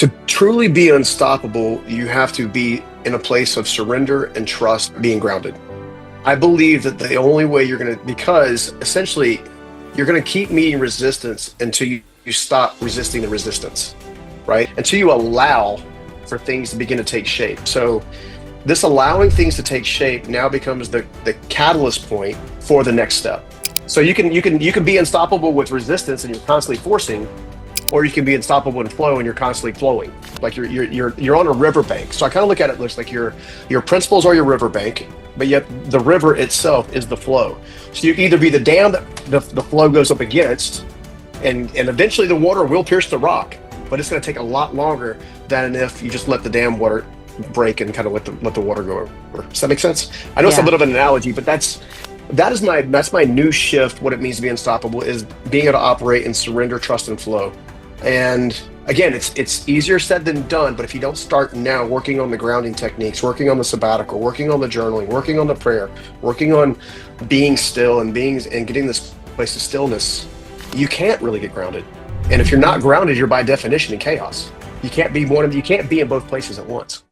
To truly be unstoppable, you have to be in a place of surrender and trust, being grounded. I believe that the only way you're going to, because essentially you're going to keep meeting resistance until you stop resisting the resistance, right? Until you allow for things to begin to take shape. So this allowing things to take shape now becomes the catalyst point for the next step. So you can be unstoppable with resistance and you're constantly forcing, or you can be unstoppable in flow and you're constantly flowing. Like you're on a riverbank. So I kind of look at it looks like your principles are your riverbank, but yet the river itself is the flow. So you can either be the dam that the flow goes up against, and eventually the water will pierce the rock, but it's going to take a lot longer than if you just let the dam water break and kind of let the water go over. Does that make sense? I know it's a bit of an analogy, but that's my new shift. What it means to be unstoppable is being able to operate and surrender, trust, and flow. And again, it's easier said than done, but if you don't start now working on the grounding techniques, working on the sabbatical, working on the journaling, working on the prayer, working on being still and getting this place of stillness, you can't really get grounded. And if you're not grounded, you're by definition in chaos. You can't be in both places at once.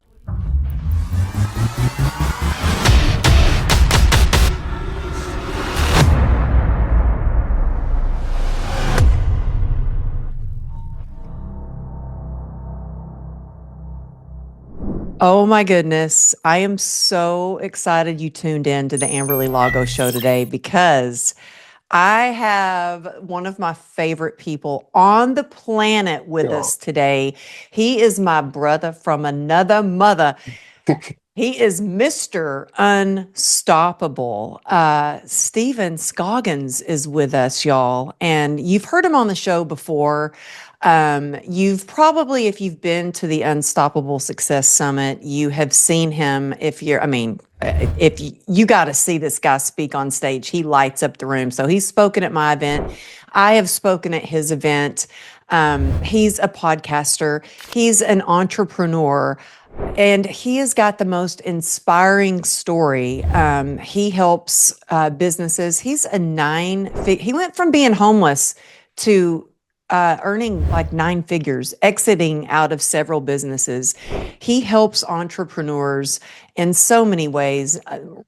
Oh my goodness. I am so excited you tuned in to the Amberly Lago Show today because I have one of my favorite people on the planet with us today. He is my brother from another mother. He is Mr. Unstoppable. Stephen Scoggins is with us, y'all. And you've heard him on the show before. You've probably, if you've been to the Unstoppable Success Summit, you have seen him. If you got to see this guy speak on stage, he lights up the room. So he's spoken at my event. I have spoken at his event. He's a podcaster. He's an entrepreneur. And he has got the most inspiring story. He helps businesses. He went from being homeless to earning like 9 figures, exiting out of several businesses. He helps entrepreneurs in so many ways.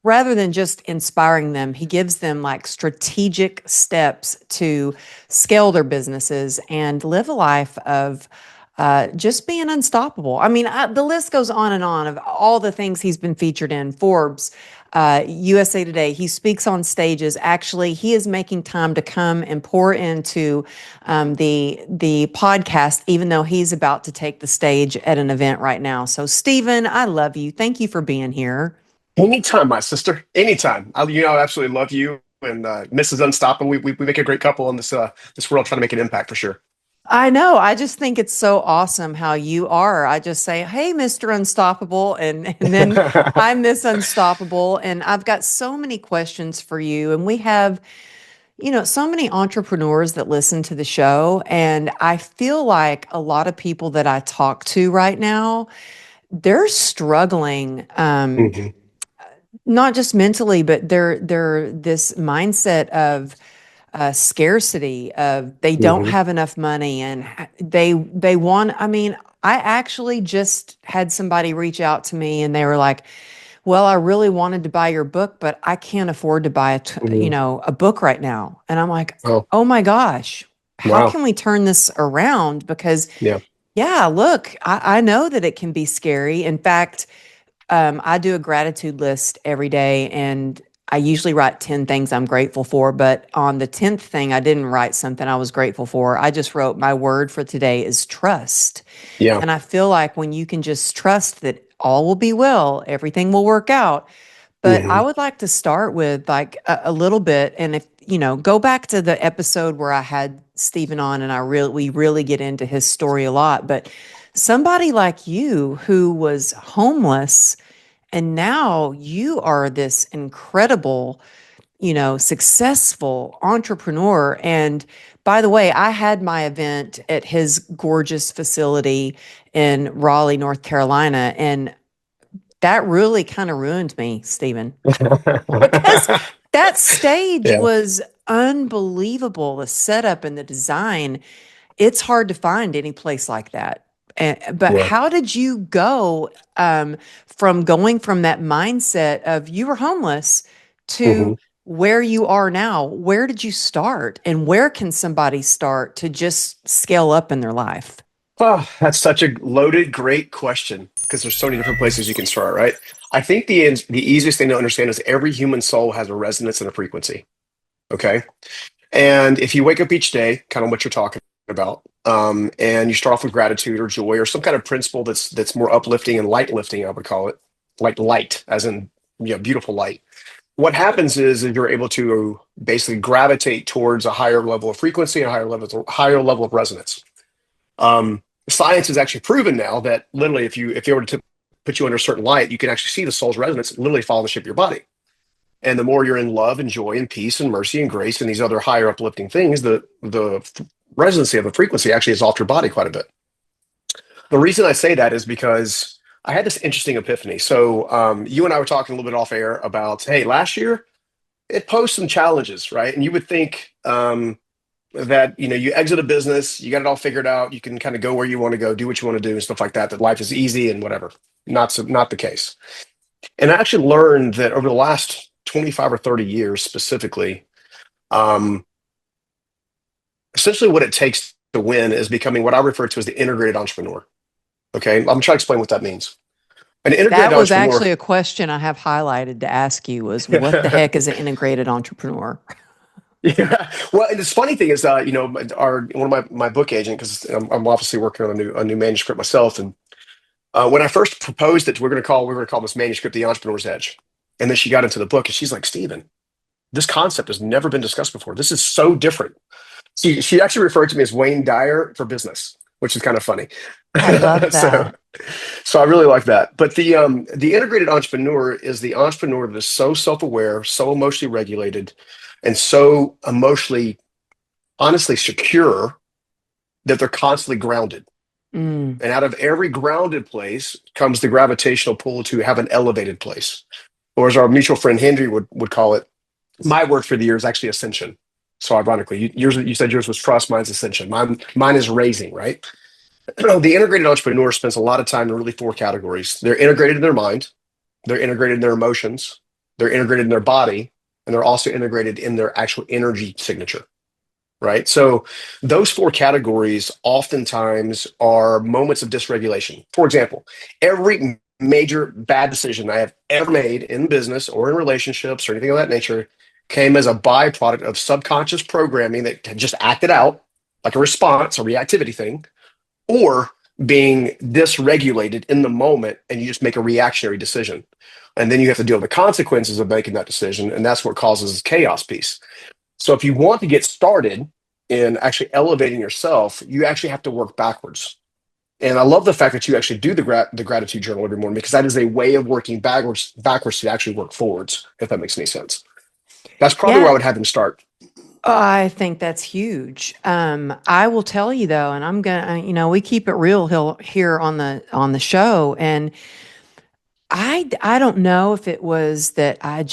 Rather than just inspiring them, he gives them like strategic steps to scale their businesses and live a life of just being unstoppable. I mean, the list goes on and on of all the things he's been featured in. Forbes, USA Today. He speaks on stages. Actually, he is making time to come and pour into the podcast, even though he's about to take the stage at an event right now. So, Stephen, I love you. Thank you for being here. Anytime, my sister. Anytime. I absolutely love you and Mrs. Unstoppable. We make a great couple in this world, trying to make an impact for sure. I know. I just think it's so awesome how you are. I just say, hey, Mr. Unstoppable. And then I'm Miss Unstoppable. And I've got so many questions for you. And we have, so many entrepreneurs that listen to the show. And I feel like a lot of people that I talk to right now, they're struggling, not just mentally, but they're this mindset of scarcity, of they don't have enough money, and they want. I mean, I actually just had somebody reach out to me, and they were like, "Well, I really wanted to buy your book, but I can't afford to buy a book right now." And I'm like, "Oh my gosh, how can we turn this around?" Because look, I know that it can be scary. In fact, I do a gratitude list every day, and I usually write 10 things I'm grateful for, but on the 10th thing, I didn't write something I was grateful for. I just wrote, my word for today is trust. Yeah. And I feel like when you can just trust that all will be well, everything will work out. But I would like to start with like a little bit. And if, go back to the episode where I had Stephen on, and we really get into his story a lot. But somebody like you who was homeless, and now you are this incredible, successful entrepreneur. And by the way, I had my event at his gorgeous facility in Raleigh, North Carolina. And that really kind of ruined me, Stephen, because that stage was unbelievable. The setup and the design, it's hard to find any place like that. But Yeah. how did you go from going from that mindset of you were homeless hmm to where you are now? Where did you start, and where can somebody start to just scale up in their life? Oh, that's such a loaded, great question because there's so many different places you can start, right? I think the easiest thing to understand is every human soul has a resonance and a frequency. Okay. And if you wake up each day, kind of what you're talking about, and you start off with gratitude or joy or some kind of principle that's more uplifting and light lifting, I would call it, like light, as in beautiful light. What happens is you're able to basically gravitate towards a higher level of frequency and a higher level of resonance. Science has actually proven now that literally, if you were to put you under a certain light, you can actually see the soul's resonance literally follow the shape of your body. And the more you're in love and joy and peace and mercy and grace and these other higher uplifting things, the resonancy of the frequency actually is off your body quite a bit. The reason I say that is because I had this interesting epiphany. So you and I were talking a little bit off air about, hey, last year it posed some challenges, right? And you would think that you exit a business, you got it all figured out, you can kind of go where you want to go, do what you want to do, and stuff like that. That life is easy and whatever. Not the case. And I actually learned that over the last 25 or 30 years specifically, um, essentially what it takes to win is becoming what I refer to as the integrated entrepreneur. Okay, I'm trying to explain what that means. An integrated That was entrepreneur. actually a question I have highlighted to ask you was what the heck is an integrated entrepreneur? Yeah. Well, and this funny thing is, our one of my book agent, because I'm obviously working on a new manuscript myself, and when I first proposed it, we're going to call this manuscript the Entrepreneur's Edge, and then she got into the book, and she's like, Stephen, this concept has never been discussed before. This is so different. She actually referred to me as Wayne Dyer for business, which is kind of funny. I love so that. so I really like that. But the integrated entrepreneur is the entrepreneur that is so self-aware, so emotionally regulated, and so emotionally, honestly secure that they're constantly grounded. Mm, And out of every grounded place comes the gravitational pull to have an elevated place. Or as our mutual friend Henry would call it, my word for the year is actually ascension. So ironically, you said yours was trust, mine's ascension. Mine is raising, right? The integrated entrepreneur spends a lot of time in really four categories. They're integrated in their mind, they're integrated in their emotions, they're integrated in their body, and they're also integrated in their actual energy signature. Right. So those four categories oftentimes are moments of dysregulation. For example, every major bad decision I have ever made in business or in relationships or anything of that nature came as a byproduct of subconscious programming that just acted out like a response, a reactivity thing, or being dysregulated in the moment and you just make a reactionary decision. And then you have to deal with the consequences of making that decision. And that's what causes this chaos piece. So if you want to get started in actually elevating yourself, you actually have to work backwards. And I love the fact that you actually do the gratitude journal every morning because that is a way of working backwards to actually work forwards, if that makes any sense. That's probably where I yeah, would have them start. I think that's huge. I will tell you though, and I'm gonna, we keep it real here on the show, and I don't know if it was that I've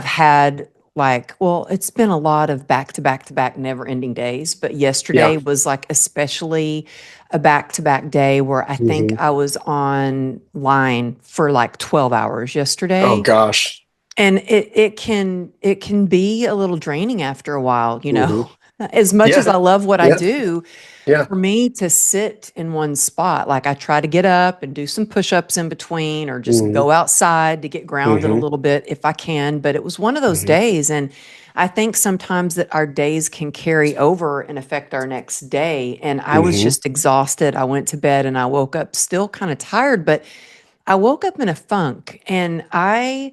had like, well, it's been a lot of back to back to back never ending days, but Yeah. yesterday was like especially a back to back day where I think hmm I was online for like 12 hours Oh yesterday. gosh. And it can be a little draining after a while, hmm As much as Yeah. I love what I Yeah. do, Yeah. for me to sit in one spot, like I try to get up and do some push-ups in between or just hmm go outside to get grounded a hmm little bit if I can. But it was one of those hmm days. And I think sometimes that our days can carry over and affect our next day. And I was hmm just exhausted. I went to bed and I woke up still kind of tired, but I woke up in a funk and I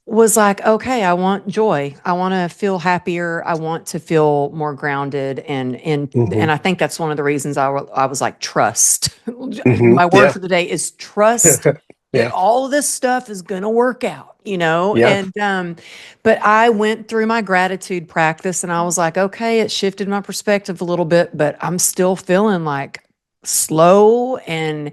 was like, okay, I want joy. I want to feel happier. I want to feel more grounded, and hmm I think that's one of the reasons I was like trust. My word Yeah. for the day is trust that Yeah. all of this stuff is going to work out, Yeah. And but I went through my gratitude practice, and I was like, okay, it shifted my perspective a little bit, but I'm still feeling like slow and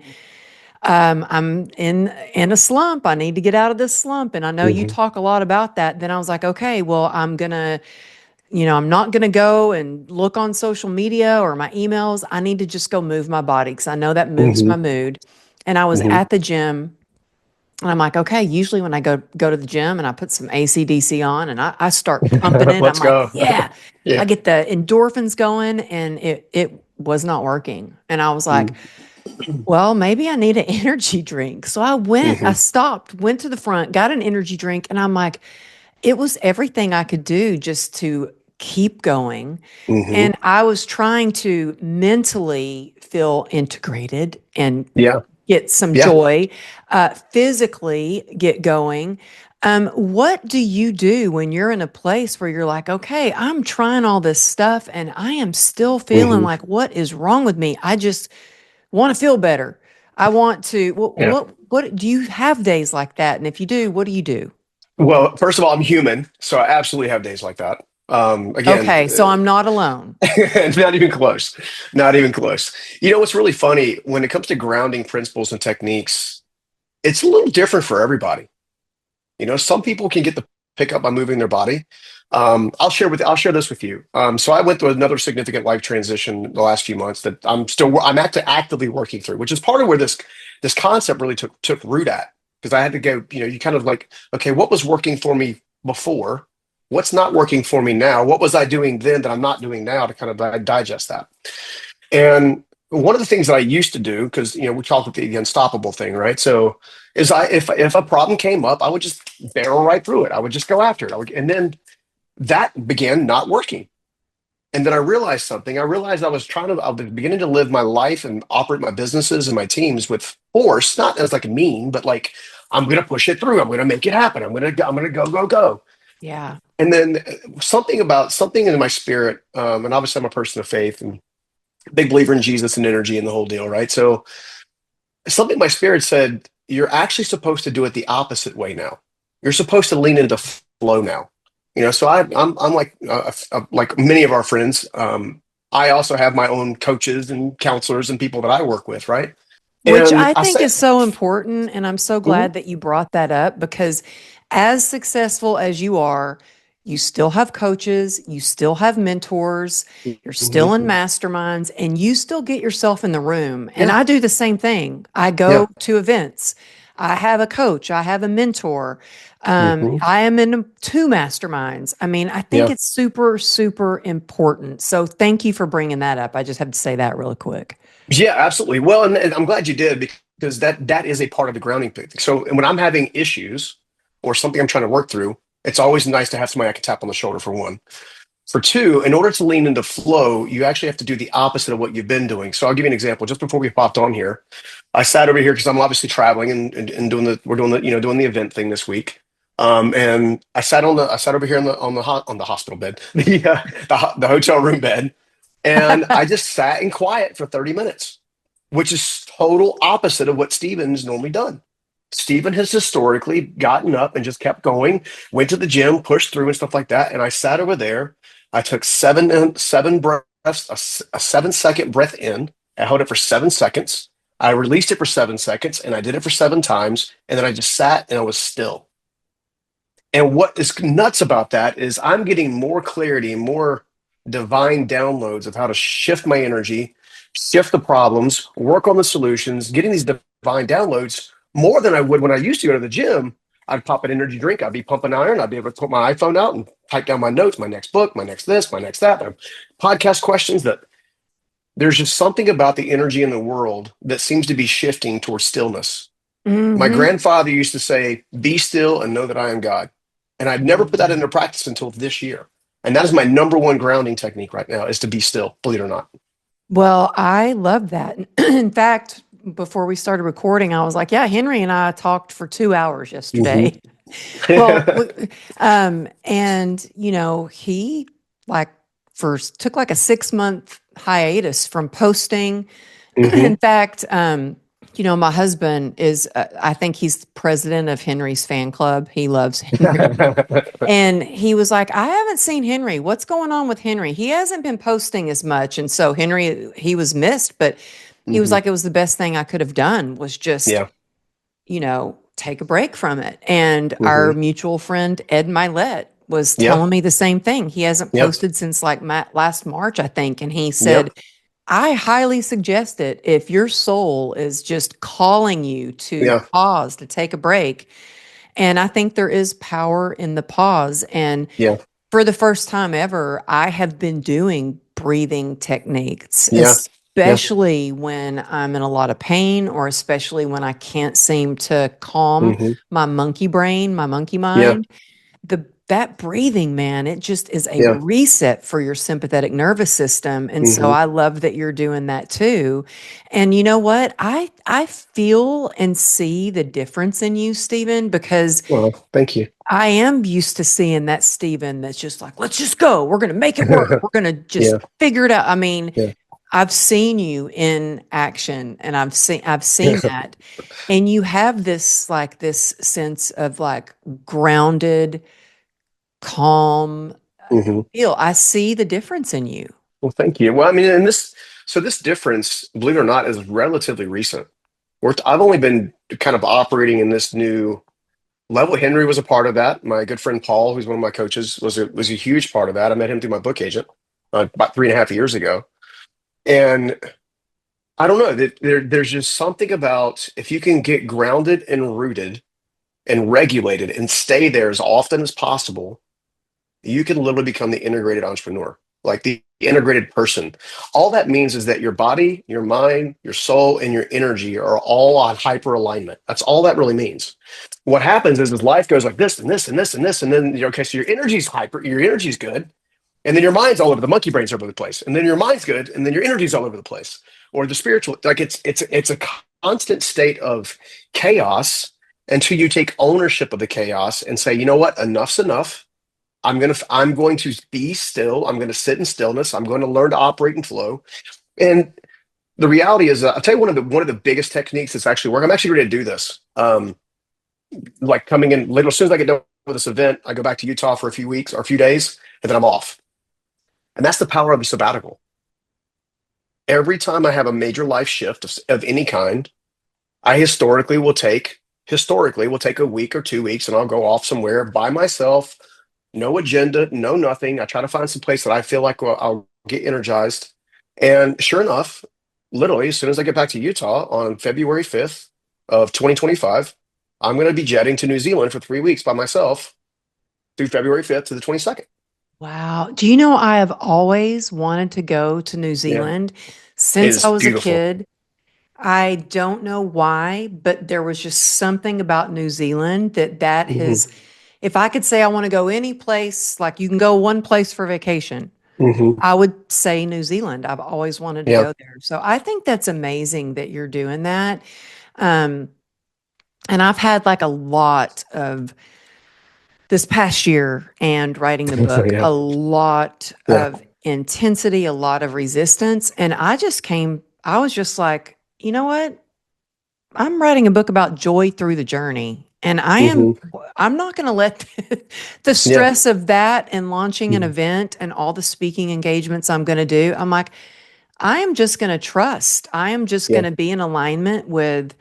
I'm in a slump. I need to get out of this slump. And I know you hmm talk a lot about that. Then I was like, okay, well, I'm gonna I'm not going to go and look on social media or my emails. I need to just go move my body because I know that moves Hmm. my mood. And I was Hmm. at the gym and I'm like, okay, usually when I go to the gym and I put some AC/DC on and I start pumping it, I'm Let's like, go. yeah, I Yeah. get the endorphins going and it was not working. And I was like, well, maybe I need an energy drink. So I Hmm. stopped, went to the front, got an energy drink, and I'm like, it was everything I could do just to keep going. Hmm. And I was trying to mentally feel integrated and Yeah. get some Yeah. joy, physically get going. What do you do when you're in a place where you're like, okay, I'm trying all this stuff and I am still feeling Hmm. like, what is wrong with me? I just want to feel better. I want to, Yeah. what do you have days like that? And if you do, what do you do? Well, first of all, I'm human, so I absolutely have days like that. Again, Okay, so I'm not alone. not even close. Not even close. You know what's really funny when it comes to grounding principles and techniques, it's a little different for everybody. Some people can get the pickup by moving their body. I'll share this with you. So I went through another significant life transition the last few months that actively working through, which is part of where this concept really took root at. Because I had to go, you kind of like, okay, what was working for me before? What's not working for me now? What was I doing then that I'm not doing now to kind of digest that? And one of the things that I used to do, because we talked about the unstoppable thing, right? So is if a problem came up, I would just barrel right through it. I would just go after it. And then that began not working. And then I realized something. I realized I was beginning to live my life and operate my businesses and my teams with force, not as like mean, but like I'm going to push it through. I'm going to make it happen. I'm going to go, go, go. Yeah. And then something in my spirit, and obviously I'm a person of faith and big believer in Jesus and energy and the whole deal, right? So something in my spirit said, you're actually supposed to do it the opposite way now. You're supposed to lean into flow now. So I'm like many of our friends. I also have my own coaches and counselors and people that I work with, right? Which And I I think said, is so important. And I'm so mhm, glad that you brought that up because, as successful as you are, you still have coaches, you still have mentors, you're still mhm, in masterminds, and you still get yourself in the room. And yeah, I do the same thing. I yeah, go to events, I have a coach, I have a mentor. mhm, I am in two masterminds. I mean, I think yeah. it's super, super important. So thank you for bringing that up. I just have to say that really quick. Yeah, absolutely. Well, and I'm glad you did because that is a part of the grounding thing. So when I'm having issues or something I'm trying to work through, it's always nice to have somebody I can tap on the shoulder for one. For two, in order to lean into flow, you actually have to do the opposite of what you've been doing. So I'll give you an example. Just before we popped on here, I sat over here because I'm obviously traveling and we're doing doing the event thing this week. And I sat over here on the hospital bed, the hotel room bed, and I just sat in quiet for 30 minutes, which is total opposite of what Steven's normally done. Steven has historically gotten up and just kept going, went to the gym, pushed through and stuff like that. And I sat over there. I took seven breaths, a 7 second breath in. I held it for 7 seconds. I released it for 7 seconds and I did it for 7 times. And then I just sat and I was still. And what is nuts about that is I'm getting more clarity, more divine downloads of how to shift my energy, shift the problems, work on the solutions, getting these divine downloads more than I would when I used to go to the gym. I'd pop an energy drink, I'd be pumping iron, I'd be able to put my iPhone out and type down my notes, my next book, my next this, my next that, my podcast questions. That there's just something about the energy in the world that seems to be shifting towards stillness. My Hmm. grandfather used to say, "Be still and know that I am God." And I've never put that into practice until this year. And that is my number one grounding technique right now is to be still, believe it or not. Well, I love that. In fact, before we started recording, I was like, yeah, Henry and I talked for 2 hours Hmm. yesterday. Well, and he like first took like a 6 month hiatus from posting. Hmm. In fact, my husband is, I think he's the president of Henry's fan club. He loves Henry. And he was like, I haven't seen Henry. What's going on with Henry? He hasn't been posting as much. And so Henry, he was missed, but he was Hmm. like, it was the best thing I could have done was just, Yeah. take a break from it. And Hmm. our mutual friend, Ed Milet, was Yeah. telling me the same thing. He hasn't Yeah. posted since like last March, I think. And he Yep. said, I highly suggest it if your soul is just calling you to Yeah. pause, to take a break. And I think there is power in the pause. And Yeah. for the first time ever, I have been doing breathing techniques, Yeah. Yeah. especially when I'm in a lot of pain or especially when I can't seem to calm Hmm. my monkey brain, my monkey Yeah. mind. That breathing, man, it just is a Yeah. reset for your sympathetic nervous system. And so Hmm. I love that you're doing that too. And you know what? I feel and see the difference in you, Stephen, because Well, thank you. I am used to seeing that Steven that's just like, let's just go. We're going to make it work. We're going to just Yeah. figure it out. I mean, Yeah. I've seen you in action and I've seen that. And you have this sense of like grounded, calm Hmm. feel. I see the difference in you. Well, thank you. Well, I mean, and this difference, believe it or not, is relatively recent. I've only been kind of operating in this new level. Henry was a part of that. My good friend Paul, who's one of my coaches, was a huge part of that. I met him through my book agent about 3.5 years ago. And I don't know that there's just something about if you can get grounded and rooted and regulated and stay there as often as possible, you can literally become the integrated entrepreneur, like the integrated person. All that means is that your body, your mind, your soul, and your energy are all on hyper alignment. That's all that really means. What happens is life goes like this and this and this and this, and then okay, so your energy's good, and then your mind's all over the monkey brains all over the place, and then your mind's good, and then your energy's all over the place, or the spiritual, like it's a constant state of chaos until you take ownership of the chaos and say, you know what, enough's enough. I'm going to be still. I'm going to sit in stillness. I'm going to learn to operate in flow. And the reality is, I'll tell you one of the biggest techniques that's actually work. I'm actually ready to do this. Like coming in later, as soon as I get done with this event, I go back to Utah for a few weeks or a few days, and then I'm off. And that's the power of the sabbatical. Every time I have a major life shift of any kind, I historically will take a week or 2 weeks, and I'll go off somewhere by myself. No agenda, no nothing. I try to find some place that I feel like I'll get energized. And sure enough, literally, as soon as I get back to Utah on February 5th of 2025, I'm going to be jetting to New Zealand for 3 weeks by myself through February 5th to the 22nd. Wow. Do you know I have always wanted to go to New Yeah, Zealand it since I is was a beautiful. kid? I don't know why, but there was just something about New Zealand that Hmm. has, if I could say I want to go any place, like you can go one place for vacation, Hmm. I would say New Zealand. I've always wanted to Yeah. go there. So I think that's amazing that you're doing that. Um, and I've had like a lot of this past year and writing the book, Yeah. a lot Yeah. of intensity, a lot of resistance. And I was just like, you know what? I'm writing a book about joy through the journey. And Hmm. I'm not going to let the Yeah. stress of that and launching an Mhm. event and all the speaking engagements I'm going to do. I'm like, I am just going to trust. I am just Yeah. going to be in alignment with,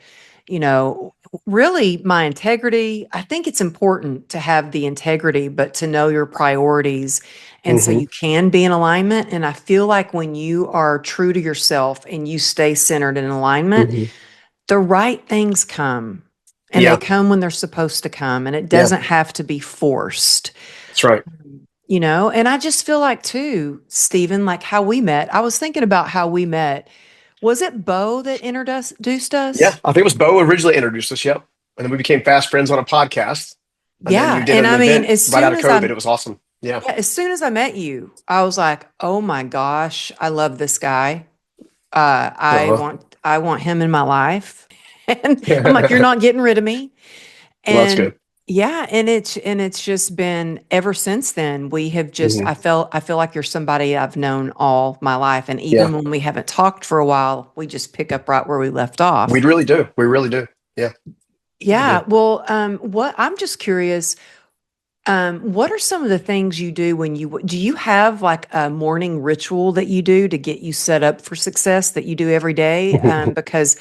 you know, really my integrity. I think it's important to have the integrity, but to know your priorities. And so Hmm. you can be in alignment. And I feel like when you are true to yourself and you stay centered in alignment, Hmm. the right things come and they Yeah. come when they're supposed to come. And it Yeah. doesn't have to be forced. That's right. And I just feel like too, Stephen, like how we met. I was thinking about how we met. Was it Bo that introduced Yeah. us? I think it was Bo originally introduced us. Yep. And then we became fast friends on a podcast. And then you Yeah. did And an I mean, event right out of COVID. It was awesome. Yeah. as soon as I met you, I was like, oh my gosh, I love this guy. Uh-huh. I want him in my life. And I'm like, you're Well, not getting rid of me. that's And good. yeah, and it's just been ever since then. We have just Hmm. I feel like you're somebody I've known all my life. And Yeah. even when we haven't talked for a while, we just pick up right where we left off. We really do. We really do. Yeah. We do. Yeah. Well, what I'm just curious, what are some of the things you do when do you have like a morning ritual that you do to get you set up for success that you do every day? Because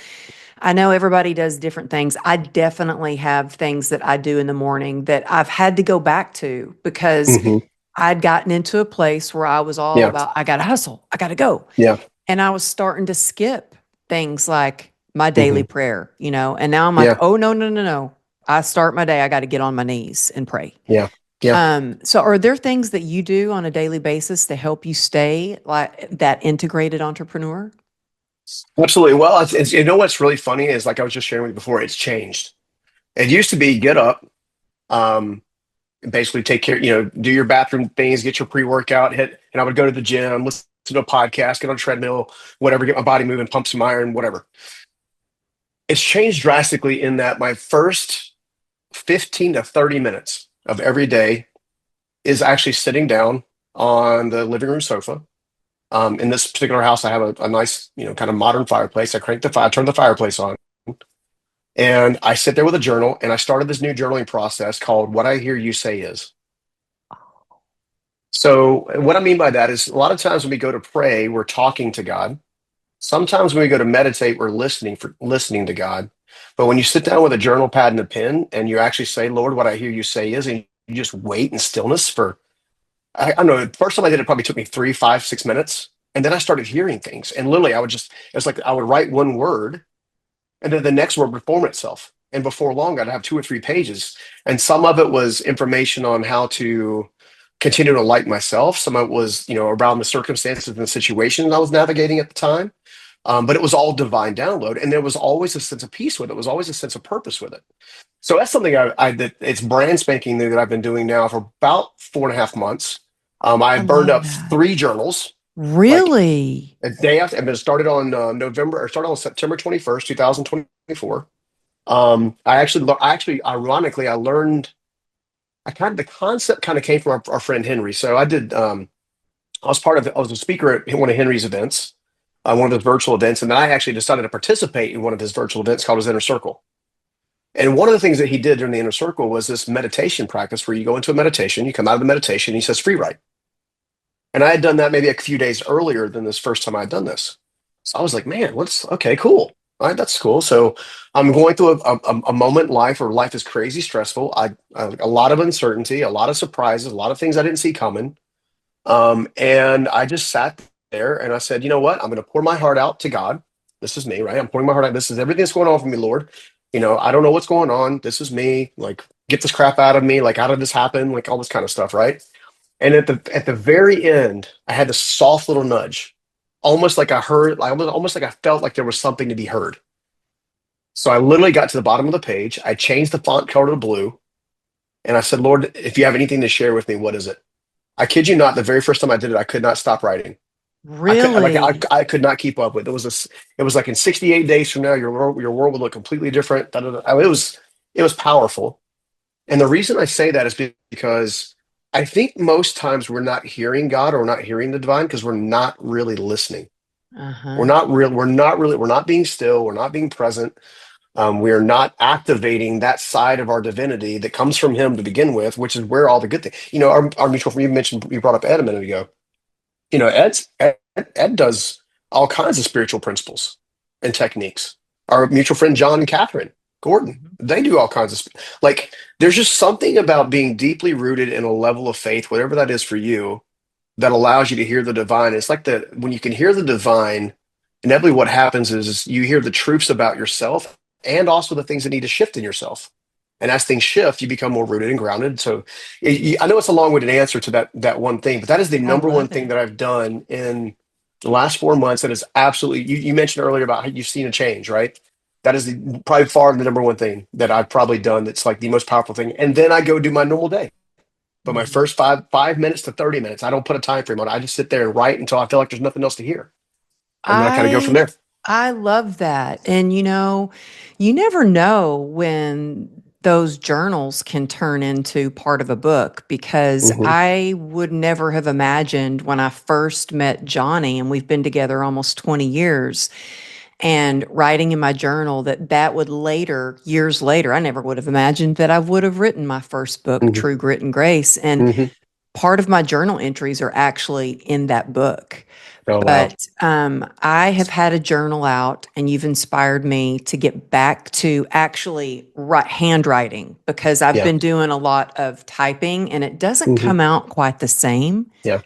I know everybody does different things. I definitely have things that I do in the morning that I've had to go back to because Hmm. I'd gotten into a place where I was all Yeah. about, I got to hustle, I got to go. Yeah. And I was starting to skip things like my daily Hmm. prayer, and now I'm like, Yeah. oh, no, no, no, no. I start my day, I got to get on my knees and pray. Yeah. Yeah. So are there things that you do on a daily basis to help you stay like that integrated entrepreneur? Absolutely. Well, you know what's really funny is like I was just sharing with you before, it's changed. It used to be get up, um, basically take care, do your bathroom things, get your pre-workout, and I would go to the gym, listen to a podcast, get on a treadmill, whatever, get my body moving, pump some iron, whatever. It's changed drastically in that my first 15 to 30 minutes of every day is actually sitting down on the living room sofa. In this particular house, I have a nice, kind of modern fireplace. I turn the fireplace on, and I sit there with a journal, and I started this new journaling process called What I Hear You Say Is. So, what I mean by that is a lot of times when we go to pray, we're talking to God. Sometimes when we go to meditate, we're listening to God. But when you sit down with a journal pad and a pen and you actually say, Lord, what I hear you say is, and you just wait in stillness for, I don't know, the first time I did it probably took me 3, 5, 6 minutes. And then I started hearing things. And literally, it's like I would write one word and then the next word would form itself. And before long, I'd have 2 or 3 pages. And some of it was information on how to continue to like myself. Some of it was, around the circumstances and the situations I was navigating at the time. But it was all divine download. And there was always a sense of peace with it. There was always a sense of purpose with it. So that's something that it's brand spanking new that I've been doing now for about 4.5 months. I I burned love up that. 3 journals, like Really? a day after. I mean, it started on started on September 21st, 2024. Ironically, I learned. The concept kind of came from our friend Henry. So I did. I was a speaker at one of Henry's events, one of his virtual events, and then I actually decided to participate in one of his virtual events called his Inner Circle. And one of the things that he did during the Inner Circle was this meditation practice where you go into a meditation, you come out of the meditation, and he says free write. And I had done that maybe a few days earlier than this first time I'd done this. So I was like, man, what's okay, cool. All right, that's cool. So I'm going through a moment in life where life is crazy stressful. A lot of uncertainty, a lot of surprises, a lot of things I didn't see coming. And I just sat there and I said, you know what? I'm going to pour my heart out to God. This is me, right? I'm pouring my heart out. This is everything that's going on for me, Lord. I don't know what's going on. This is me. Like, get this crap out of me. Like, how did this happen? Like, all this kind of stuff, right? And at the very end, I had this soft little nudge, almost like I heard, like almost like I felt like there was something to be heard. So I literally got to the bottom of the page. I changed the font color to blue, and I said, Lord, if you have anything to share with me, what is it? I kid you not, the very first time I did it, I could not stop writing. Really? I could not keep up with it. It was like in 68 days from now, your world would look completely different. Da, da, da. I mean, it was powerful. And the reason I say that is because I think most times we're not hearing God or we're not hearing the divine because we're not really listening. Uh-huh. We're not being still. We're not being present. We are not activating that side of our divinity that comes from Him to begin with, which is where all the good things. Our mutual friend, you brought up Ed a minute ago. Ed does all kinds of spiritual principles and techniques. Our mutual friend John and Catherine Gordon, Mhm. they do all kinds of like. There's just something about being deeply rooted in a level of faith, whatever that is for you, that allows you to hear the divine. It's like when you can hear the divine, inevitably what happens is you hear the truths about yourself and also the things that need to shift in yourself. And as things shift, you become more rooted and grounded. So I know it's a long-winded answer to that one thing, but that is the I number one love thing it. that I've done in the last 4 months. That is absolutely, you mentioned earlier about how you've seen a change, right? That is probably far the number one thing that I've probably done. That's like the most powerful thing. And then I go do my normal day. But my Mhm. first 5 minutes to 30 minutes, I don't put a time frame on it. I just sit there and write until I feel like there's nothing else to hear. And then I kind of go from I there. I love that. And you never know when those journals can turn into part of a book because Hmm. I would never have imagined when I first met Johnny, and we've been together almost 20 years, and writing in my journal that would later, years later, I never would have imagined that I would have written my first book, Hmm. True Grit and Grace. And Hmm. part of my journal entries are actually in that book. Oh, wow. But I have had a journal out, and you've inspired me to get back to actually handwriting because I've Yeah. been doing a lot of typing and it doesn't Hmm. come out quite the same. Yeah.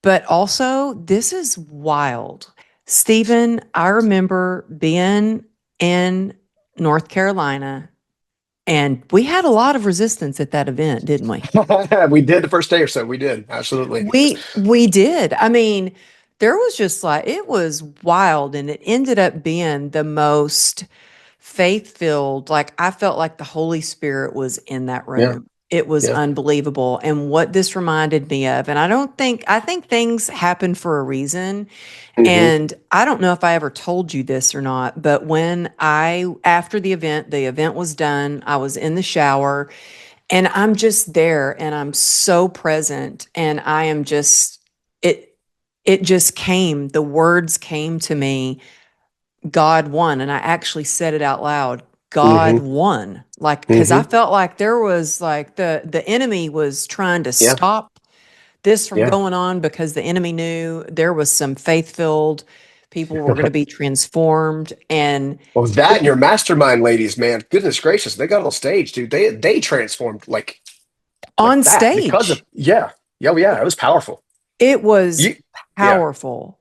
But also, this is wild. Stephen, I remember being in North Carolina, and we had a lot of resistance at that event, didn't we? We did the first day or so. We did. Absolutely. We did. I mean, there was just like it was wild, and it ended up being the most faith filled. Like I felt like the Holy Spirit was in that Yeah. room. It was Yeah. unbelievable. And what this reminded me of, and I think things happen for a reason. Hmm. And I don't know if I ever told you this or not, but after the event was done, I was in the shower and I'm just there and I'm so present and I am just, it, it just came, the words came to me, God won. And I actually said it out loud. God Hmm. won. Like, cause I Hmm. felt like there was like the enemy was trying to Yeah. stop this from Yeah. going on because the enemy knew there was some faith filled people were going to be transformed. And Well, that and your mastermind ladies, man, goodness gracious, they got on stage, dude. They transformed like on that because of stage, yeah. Yeah, well, yeah, it was powerful. it was You yeah, powerful.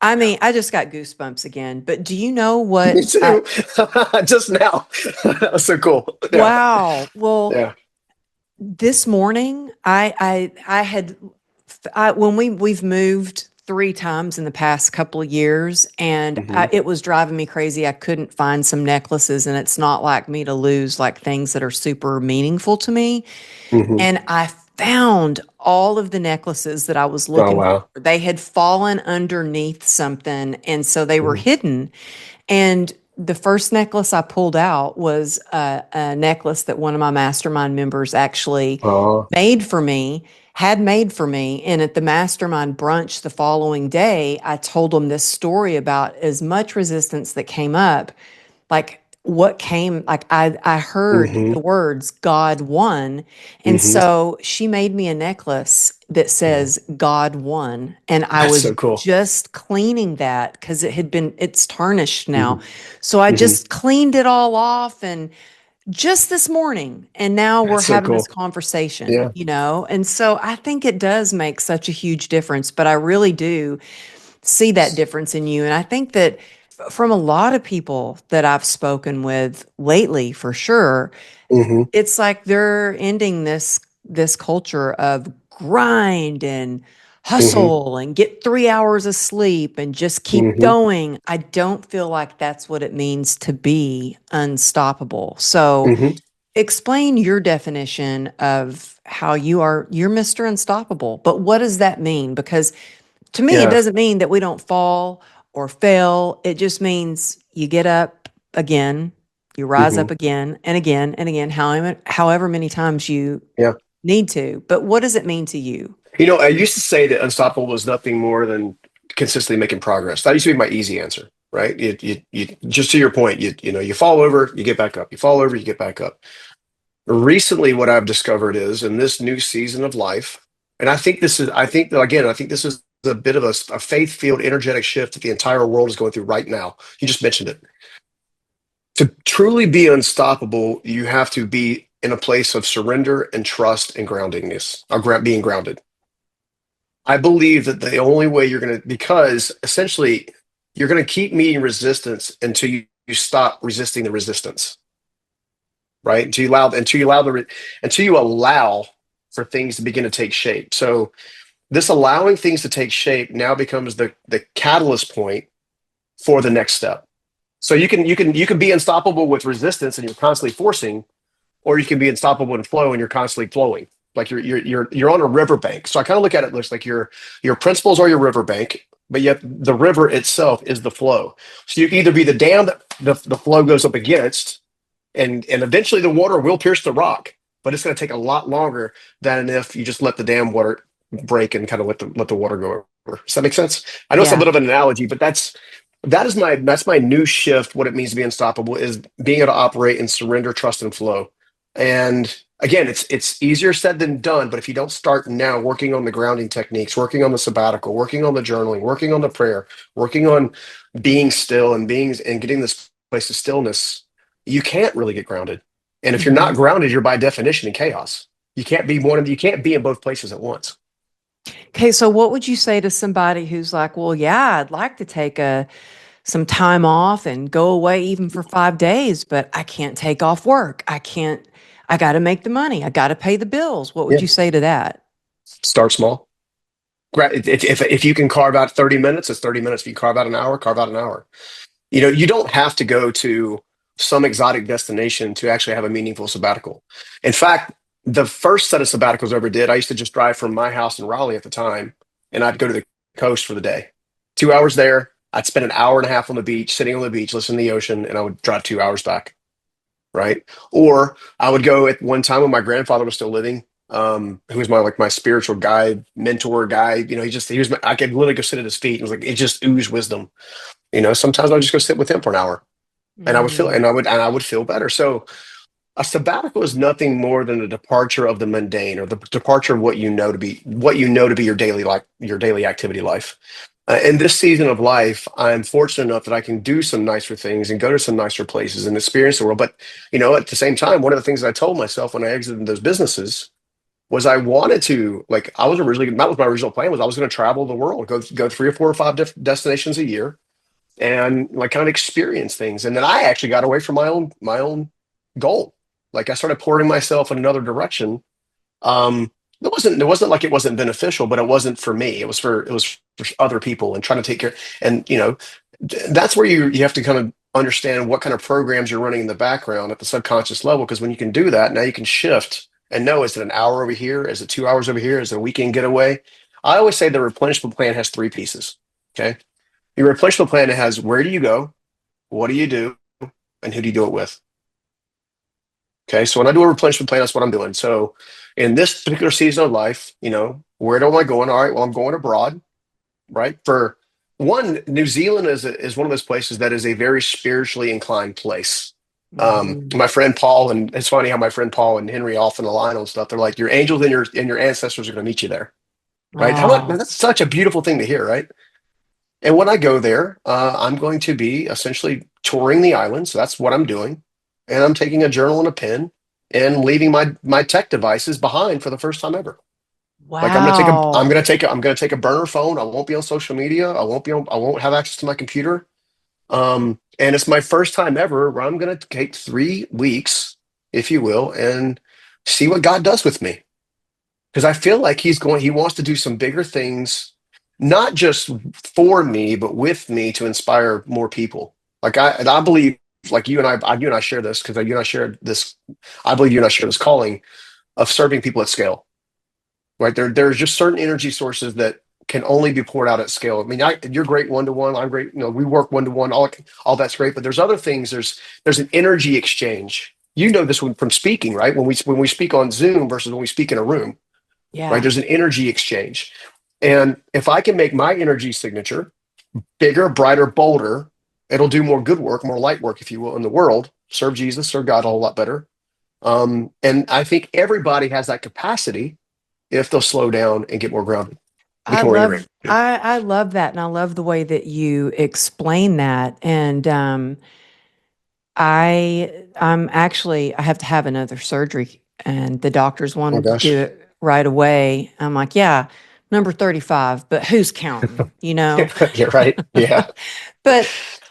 I yeah. mean, I just got goosebumps again. But do you know Me what? too. Just now. That was so cool. Yeah. Wow. Well, Yeah. this morning, I had when we've moved 3 times in the past couple of years, and Hmm. it was driving me crazy. I couldn't find some necklaces, and it's not like me to lose like things that are super meaningful to me. Hmm. And I found all of the necklaces that I was Oh, looking wow. for. They had fallen underneath something, and so they were Mhm. hidden. And the first necklace I pulled out was a necklace that one of my mastermind members actually Oh. made for me, had made for me. And at the mastermind brunch the following day, I told them this story about as much resistance that came up, like what came, like I heard Hmm. the words God won. And Hmm. so she made me a necklace that Yeah. says God won. And I That's was so cool. just cleaning that because it's tarnished now. Hmm. So I Hmm. just cleaned it all off and just this morning. And now we're That's so having this cool. conversation, Yeah. And so I think it does make such a huge difference, but I really do see that difference in you. And I think that from a lot of people that I've spoken with lately, for sure, Hmm. it's like they're ending this culture of grind and Hmm. hustle and get 3 hours of sleep and just keep Hmm. going. I don't feel like that's what it means to be unstoppable. So Hmm. explain your definition of how you're Mr. Unstoppable. But what does that mean? Because to me, it Yeah. doesn't mean that we don't fall or fail. It just means you get up again, you rise Hmm. up again and again and again, however many times you Yeah. need to. But what does it mean to you? I used to say that unstoppable was nothing more than consistently making progress. That used to be my easy answer, right? You just to your point, you fall over, you get back up. You fall over, you get back up. Recently, what I've discovered is in this new season of life, and I think this is a bit of a faith-filled, energetic shift that the entire world is going through right now. You just mentioned it. To truly be unstoppable, you have to be in a place of surrender and trust and groundingness, or being grounded. I believe that the only way because essentially you're going to keep meeting resistance until you stop resisting the resistance, right? Until you allow for things to begin to take shape. So this allowing things to take shape now becomes the catalyst point for the next step. So you can be unstoppable with resistance and you're constantly forcing, or you can be unstoppable in flow and you're constantly flowing. Like you're on a riverbank. So I kind of look at it looks like your principles are your riverbank, but yet the river itself is the flow. So you can either be the dam that the flow goes up against, and eventually the water will pierce the rock, but it's going to take a lot longer than if you just let the dam water break and kind of let the water go over. Does that make sense? I know it's a Yeah. bit of an analogy, but that's my new shift. What it means to be unstoppable is being able to operate and surrender, trust, and flow. And again, it's easier said than done, but if you don't start now working on the grounding techniques, working on the sabbatical, working on the journaling, working on the prayer, working on being still and being and getting this place of stillness, you can't really get grounded. And if you're not Mhm. grounded, you're by definition in chaos. You can't be in both places at once. Okay, so what would you say to somebody who's like, well, yeah, I'd like to take some time off and go away even for 5 days, but I can't take off work. I got to make the money. I got to pay the bills. What would Yeah. you say to that? Start small. If you can carve out 30 minutes, it's 30 minutes. If you carve out an hour, carve out an hour. You don't have to go to some exotic destination to actually have a meaningful sabbatical. In fact, the first set of sabbaticals I ever did, I used to just drive from my house in Raleigh at the time, and I'd go to the coast for the day. 2 hours there. I'd spend an hour and a half on the beach, sitting on the beach, listening to the ocean, and I would drive 2 hours back. Right. Or I would go at one time when my grandfather was still living, who was my spiritual guide, mentor guy. I could literally go sit at his feet. It was like, it just oozed wisdom. Sometimes I would just go sit with him for an hour and Mm. I would feel better. So a sabbatical is nothing more than a departure of the mundane, or the departure of what you know to be your daily activity life. In this season of life, I'm fortunate enough that I can do some nicer things and go to some nicer places and experience the world. But at the same time, one of the things that I told myself when I exited those businesses was I wanted to, like, I was originally, that was my original plan, was I was going to travel the world, go 3 or 4 or 5 different destinations a year, and like kind of experience things. And then I actually got away from my own goal. Like, I started pouring myself in another direction. It wasn't like it wasn't beneficial, but it wasn't for me. It was for other people and trying to take care. And that's where you have to kind of understand what kind of programs you're running in the background at the subconscious level. Because when you can do that, now you can shift and know, is it an hour over here? Is it 2 hours over here? Is it a weekend getaway? I always say the replenishment plan has three pieces. Okay. Your replenishment plan has, where do you go? What do you do? And who do you do it with? Okay. So when I do a replenishment plan, that's what I'm doing. So in this particular season of life, where am I going? All right. Well, I'm going abroad, right? For one, New Zealand is one of those places that is a very spiritually inclined place. Mhm. My friend Paul, and it's funny how my friend Paul and Henry often align on stuff. They're like, your angels and your ancestors are going to meet you there, right? How much, Oh, that's such a beautiful thing to hear, right? And when I go there, I'm going to be essentially touring the island. So that's what I'm doing. And I'm taking a journal and a pen and leaving my tech devices behind for the first time ever. Like, wow. I'm gonna take a burner phone. I won't be on social media. I won't have access to my computer. And it's my first time ever where I'm gonna take 3 weeks, if you will, and see what God does with me. Because I feel like he wants to do some bigger things, not just for me, but with me, to inspire more people. And I believe, like you and I share this, because you and I share this. I believe you and I share this calling of serving people at scale. Right there's just certain energy sources that can only be poured out at scale. I mean, you're great one to one. I'm great. We work one to one. All that's great. But there's other things. There's an energy exchange. You know this one from speaking, right? When we speak on Zoom versus when we speak in a room, right? Yeah. There's an energy exchange. And if I can make my energy signature bigger, brighter, bolder, it'll do more good work, more light work, if you will, in the world. Serve Jesus, serve God a whole lot better. And I think everybody has that capacity if they'll slow down and get more grounded, I become more love integrated. I love that, and I love the way that you explain that. And I have to have another surgery, and the doctors Oh wanted to do gosh. it right away. I'm like, yeah, number 35, but who's counting, you know? You're right. Yeah. But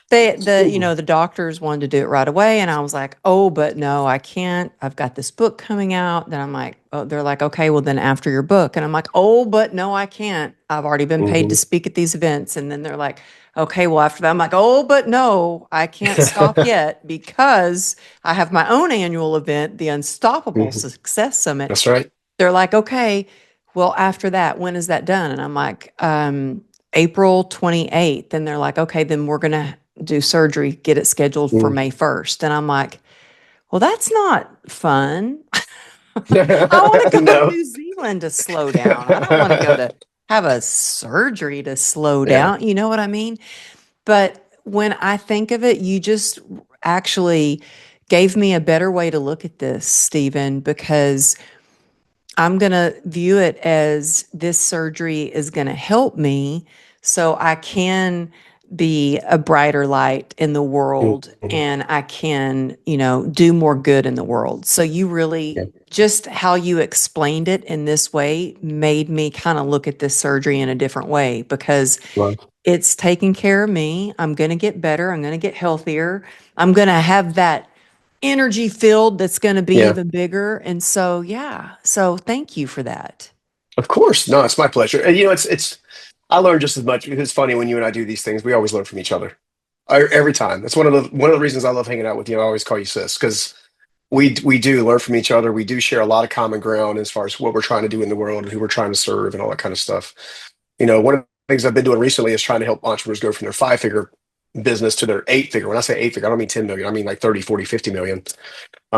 the doctors wanted to do it right away, and I was like, "Oh, but no, I can't. I've got this book coming out." Then I'm like, "Oh," they're like, "Okay, well then after your book." And I'm like, "Oh, but no, I can't. I've already been paid to Hmm. speak at these events." And then they're like, "Okay, well after that." I'm like, "Oh, but no, I can't stop yet because I have my own annual event, the Unstoppable Hmm. Success Summit." That's right. They're like, "Okay, well, after that, when is that done?" And I'm like, April 28th. And they're like, "Okay, then we're going to do surgery, get it scheduled for Mm. May 1st." And I'm like, "Well, that's not fun. I want to go to No. New Zealand to slow down. I don't want to go to have a surgery to slow Yeah. down." You know what I mean? But when I think of it, you just actually gave me a better way to look at this, Stephen, because I'm going to view it as this surgery is going to help me so I can be a brighter light in the world Mhm. and I can, do more good in the world. So you Yeah. really just how you explained it in this way made me kind of look at this surgery in a different way because Love. it's taking care of me. I'm going to get better. I'm going to get healthier. I'm going to have that energy field that's going to be Yeah. even bigger. And so, yeah. So thank you for that. Of course. No, it's my pleasure. And it's I learn just as much. It's funny when you and I do these things, we always learn from each other. Every time. That's one of the reasons I love hanging out with you. I always call you sis because we do learn from each other. We do share a lot of common ground as far as what we're trying to do in the world and who we're trying to serve and all that kind of stuff. One of the things I've been doing recently is trying to help entrepreneurs go from their five-figure business to their eight-figure. When I say eight-figure, I don't mean 10 million. I mean like 30, 40, 50 million.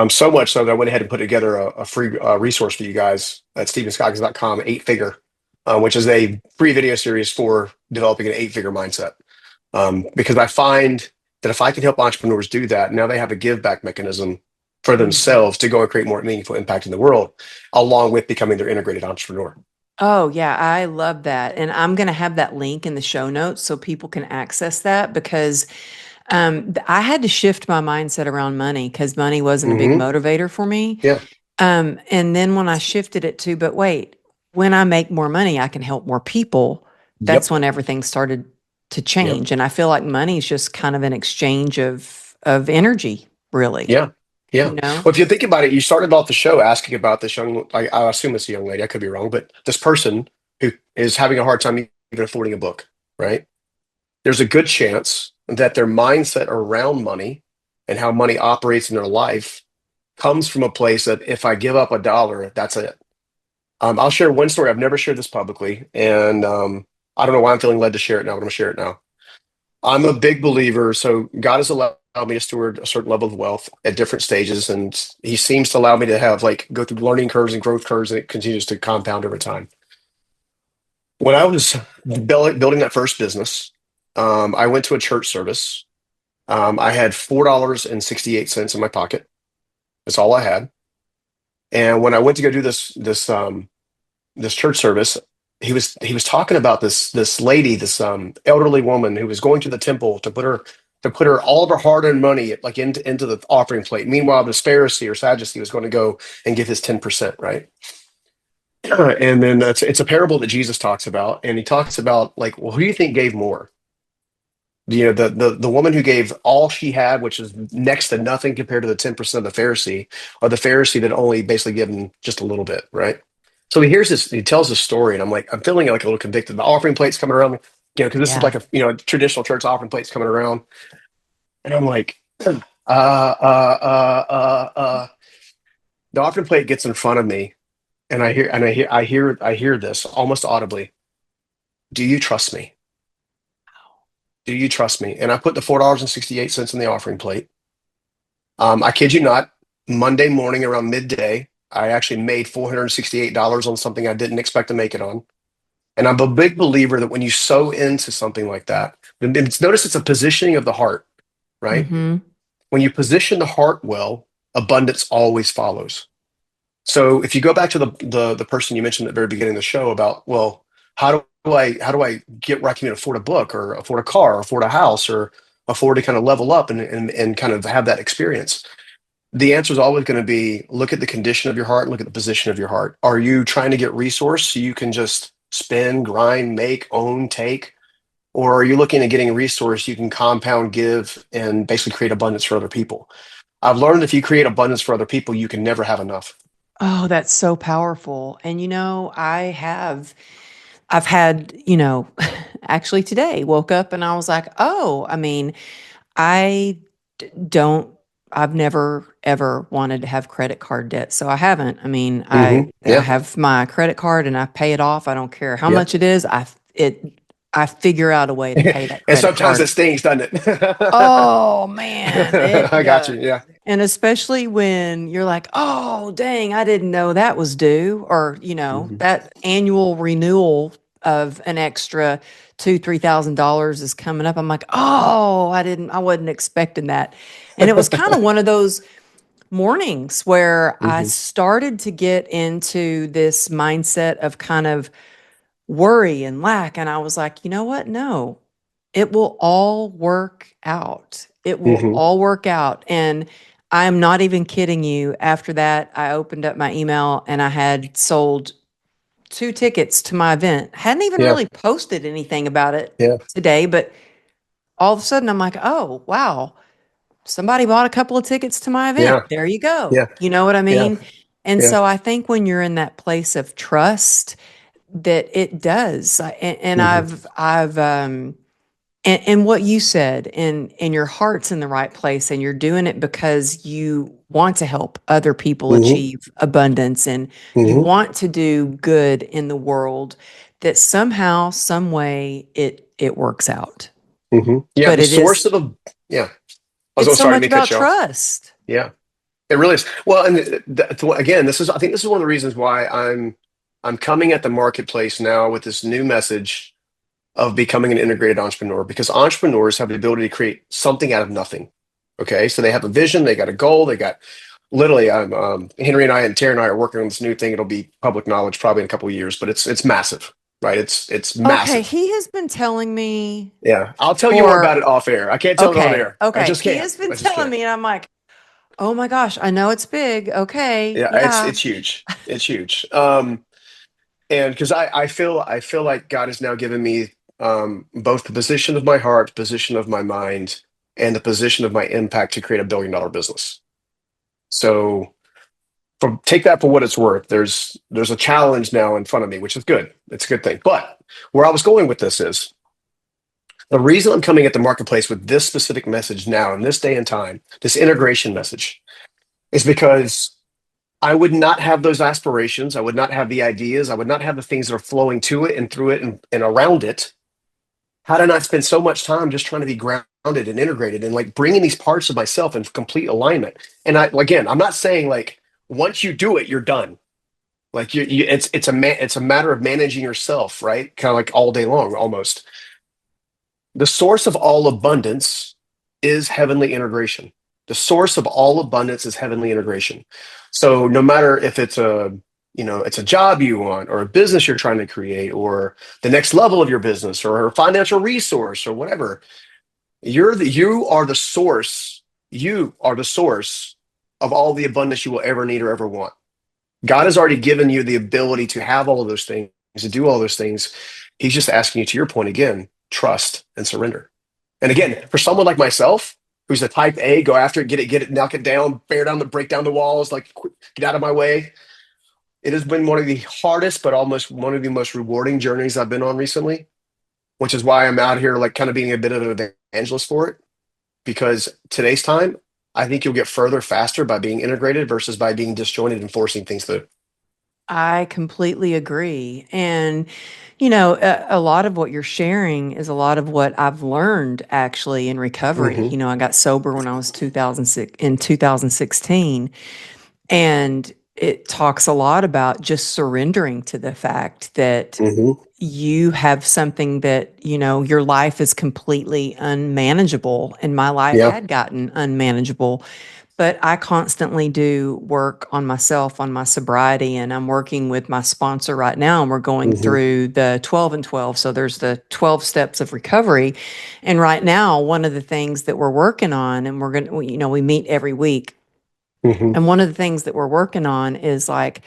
So much so that I went ahead and put together a free resource for you guys at stevenscoggins.com, eight figure, which is a free video series for developing an eight figure mindset. Because I find that if I can help entrepreneurs do that, now they have a give back mechanism for Mhm. themselves to go and create more meaningful impact in the world, along with becoming their integrated entrepreneur. Oh, yeah, I love that. And I'm going to have that link in the show notes so people can access that because I had to shift my mindset around money because money wasn't a big Hmm. motivator for me. Yeah. And then when I shifted it to, but wait, when I make more money, I can help more people. That's Yep. when everything started to Yep. change. And I feel like money is just kind of an exchange of energy, really. Yeah. Yeah. You know? Well, if you think about it, you started off the show asking about this young, I assume it's a young lady. I could be wrong, but this person who is having a hard time even affording a book, right? There's a good chance that their mindset around money and how money operates in their life comes from a place that if I give up a dollar, that's it. I'll share one story. I've never shared this publicly, and I don't know why I'm feeling led to share it now, but I'm going to share it now. I'm a big believer. So God has allowed me to steward a certain level of wealth at different stages, and He seems to allow me to have like go through learning curves and growth curves, and it continues to compound over time. When I was building that first business, I went to a church service. I had $4.68 in my pocket. That's all I had. And when I went to go do this church service, he was talking about this lady, this elderly woman who was going to the temple to put her all of her hard-earned money like into the offering plate. Meanwhile, this Pharisee or Sadducee was going to go and give his 10%, right? And then it's a parable that Jesus talks about, and he talks about like, well, who do you think gave more? The woman who gave all she had, which is next to nothing compared to the 10% of the Pharisee, or the Pharisee that only basically given just a little bit, right? So he tells this story, and I'm feeling like a little convicted. The offering plates coming around, because this is Yeah. like a traditional church offering plates coming around, and I'm like, uh, uh, uh, uh. The offering plate gets in front of me, and I hear this almost audibly. Do you trust me? Do you trust me? And I put the $4.68 in the offering plate. I kid you not, Monday morning around midday, I actually made $468 on something I didn't expect to make it on. And I'm a big believer that when you sow into something like that, notice it's a positioning of the heart, right? Mm-hmm. When you position the heart well, abundance always follows. So if you go back to the person you mentioned at the very beginning of the show about, well, how do I get where I can afford a book or afford a car or afford a house or afford to kind of level up and kind of have that experience? The answer is always going to be look at the condition of your heart, look at the position of your heart. Are you trying to get resource so you can just spend, grind, make, own, take? Or are you looking at getting a resource you can compound, give, and basically create abundance for other people? I've learned if you create abundance for other people, you can never have enough. Oh, that's so powerful. And I've had, actually today woke up and I was like, oh, I mean, I don't I've never ever wanted to have credit card debt, so I haven't. I mean, I Yeah. have my credit card and I pay it off. I don't care how Yep. much it is. I figure out a way to pay that And credit sometimes card. it stings, doesn't it? Oh man, it I got you. does. Yeah. And especially when you're like, "Oh, dang, I didn't know that was due," or, Mhm. that annual renewal of an extra $2,000, $3,000 is coming up. I'm like, "Oh, I wasn't expecting that." And it was kind of one of those. mornings where I Hmm. started to get into this mindset of kind of worry and lack. And I was like, you know what? No, it will all work out. It will Hmm. all work out. And I'm not even kidding you. After that, I opened up my email and I had sold 2 tickets to my event. Hadn't even Yeah. really posted anything about it Yeah. today, but all of a sudden I'm like, oh, wow, somebody bought a couple of tickets to my event. Yeah. There you go. Yeah. You know what I Yeah. mean? And Yeah. so I think when you're in that place of trust, that it does. And Hmm. and what you said, and your heart's in the right place, and you're doing it because you want to help other people Hmm. achieve abundance, and you Hmm. want to do good in the world, that somehow, some way it works out. Hmm. Yeah. But The it source is of the, yeah. I was it's oh, so sorry to much make cut about you off. trust. Yeah. It really is. Well, and again, I think this is one of the reasons why I'm coming at the marketplace now with this new message of becoming an integrated entrepreneur, because entrepreneurs have the ability to create something out of nothing. Okay. So they have a vision, they got a goal, they got literally, Henry and I and Terry and I are working on this new thing. It'll be public knowledge probably in a couple of years, but it's massive, right? It's Okay, massive. he has been telling me Yeah. I'll tell you more about for it off air. I can't tell it on okay, air. I okay. just He can't. has been I just telling can't. me, and I'm like, oh my gosh, I know it's big. Okay, Yeah. yeah. It's huge. It's huge. And because I feel like God has now given me both the position of my heart, the position of my mind, and the position of my impact to create a $1 billion business. So take that for what it's worth. There's a challenge now in front of me, which is good. It's a good thing. But where I was going with this is the reason I'm coming at the marketplace with this specific message now in this day and time, this integration message, is because I would not have those aspirations. I would not have the ideas. I would not have the things that are flowing to it and through it and around it had I not spent so much time just trying to be grounded and integrated and like bringing these parts of myself in complete alignment. And again, I'm not saying like once you do it, you're done. Like it's a matter of managing yourself, right? Kind of like all day long, almost. The source of all abundance is heavenly integration. The source of all abundance is heavenly integration. So no matter if it's a job you want or a business you're trying to create or the next level of your business or a financial resource or whatever, you are the source. You are the source of all the abundance you will ever need or ever want. God has already given you the ability to have all of those things, to do all those things. He's just asking you, to your point again, trust and surrender. And again, for someone like myself, who's a type A, go after it, get it, knock it down, break down the walls, like get out of my way. It has been one of the hardest, but almost one of the most rewarding journeys I've been on recently, which is why I'm out here, like kind of being a bit of an evangelist for it. Because today's time, I think you'll get further faster by being integrated versus by being disjointed and forcing things through. I completely agree. And, a lot of what you're sharing is a lot of what I've learned actually in recovery. Hmm. I got sober when I was 2006 in 2016. And it talks a lot about just surrendering to the fact that Hmm. you have something that, your life is completely unmanageable. And my life Yeah. had gotten unmanageable. But I constantly do work on myself, on my sobriety, and I'm working with my sponsor right now, and we're going Hmm. through the 12 and 12. So there's the 12 steps of recovery. And right now, one of the things that we're working on, and we're going to, we meet every week. Hmm. And one of the things that we're working on is like,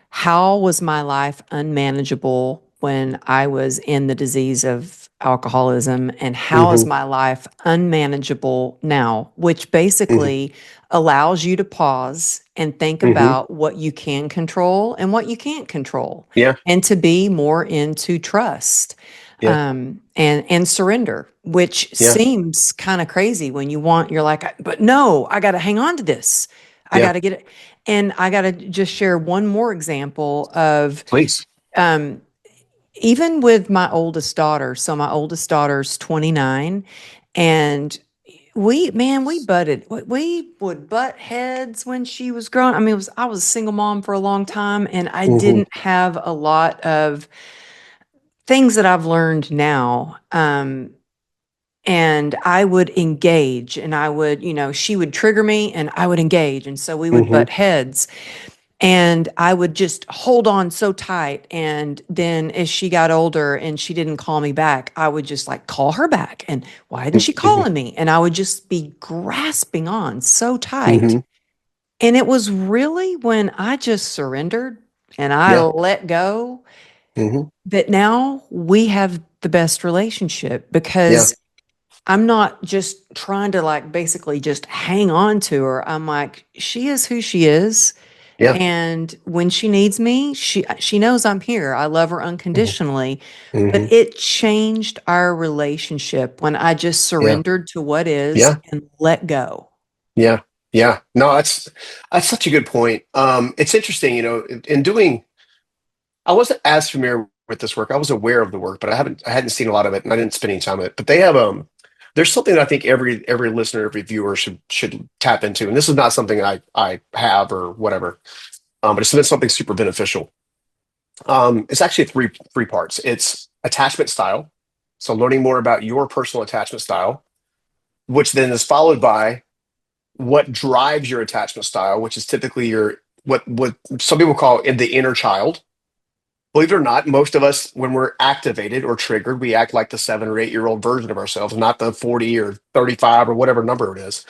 how was my life unmanageable when I was in the disease of alcoholism? And how is Hmm. my life unmanageable now? Which Hmm. basically allows you to pause and think Hmm. about what you can control and what you can't control, Yeah. and to be more into trust, Yeah. and surrender, which Yeah. seems kind of crazy when you're like, but no, I got to hang on to this. I got Yeah. to get it. And I got to just share one more example of, Please. um, even with my oldest daughter. So my oldest daughter's 29, and we we would butt heads when she was growing. I mean, I was a single mom for a long time, and I Hmm. didn't have a lot of things that I've learned now. and I would engage, and I would, she would trigger me and I would engage. And so we would Mm-hmm. butt heads, and I would just hold on so tight. And then as she got older and she didn't call me back, I would just like call her back. And why isn't she Mm-hmm. calling me? And I would just be grasping on so tight. Mm-hmm. And it was really when I just surrendered and I Yeah. let go Mm-hmm. that now we have the best relationship, Yeah. because I'm not just trying to like basically just hang on to her. I'm like, she is who she is. Yeah. And when she needs me, she knows I'm here. I love her unconditionally. But Mm-hmm. it changed our relationship when I just Yeah. surrendered to what is Yeah. and let go. Yeah. Yeah. No, that's such a good point. It's interesting, in doing, I wasn't as familiar with this work. I was aware of the work, but I hadn't seen a lot of it, and I didn't spend any time with it. But they have there's something that I think every listener, every viewer should tap into. And this is not something I have or whatever. But it's been something super beneficial. It's actually three parts. It's attachment style. So learning more about your personal attachment style, which then is followed by what drives your attachment style, which is typically your what some people call the inner child. Believe it or not, most of us, when we're activated or triggered, we act like the 7 or 8 year old version of ourselves, not the 40 or 35 or whatever number it is.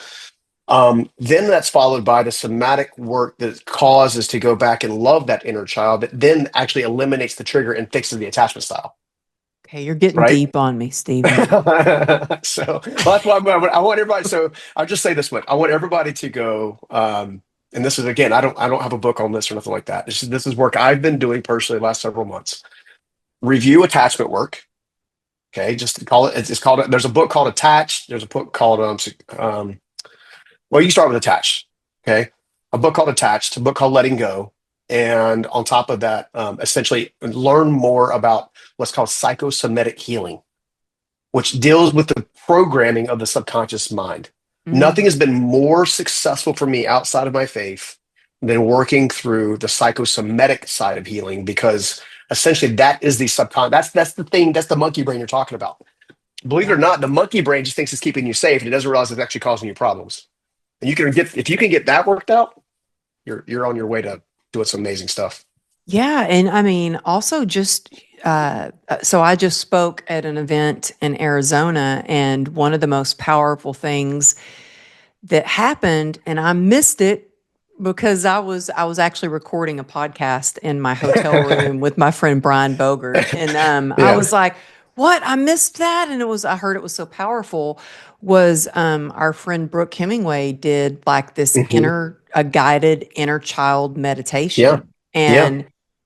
Then that's followed by the somatic work that causes to go back and love that inner child, that then actually eliminates the trigger and fixes the attachment style, Okay, you're getting right? deep on me, Stephen. So well, that's why I want everybody. So I'll just say this much: I want everybody to go. And this is, again, I don't have a book on this or nothing like that. This is work I've been doing personally the last several months. Review attachment work. Okay, just to call it. It's called. There's a book called Attached. There's a book called well, you start with Attached. Okay, a book called Attached. A book called Letting Go. And on top of that, essentially learn more about what's called psychosomatic healing, which deals with the programming of the subconscious mind. Nothing Mm. has been more successful for me outside of my faith than working through the psychosomatic side of healing, because essentially that is the that's the thing, that's the monkey brain you're talking about. Believe it or Yeah. not, the monkey brain just thinks it's keeping you safe, and it doesn't realize it's actually causing you problems. And if you can get that worked out, you're on your way to doing some amazing stuff. Yeah, and I mean, also just so I just spoke at an event in Arizona, and one of the most powerful things that happened, and I missed it because I was actually recording a podcast in my hotel room with my friend Brian Bogert, and I Yeah. was like, "What? I missed that!" And I heard it was so powerful. Was our friend Brooke Hemingway did like this Hmm. a guided inner child Yeah. meditation, Yeah. and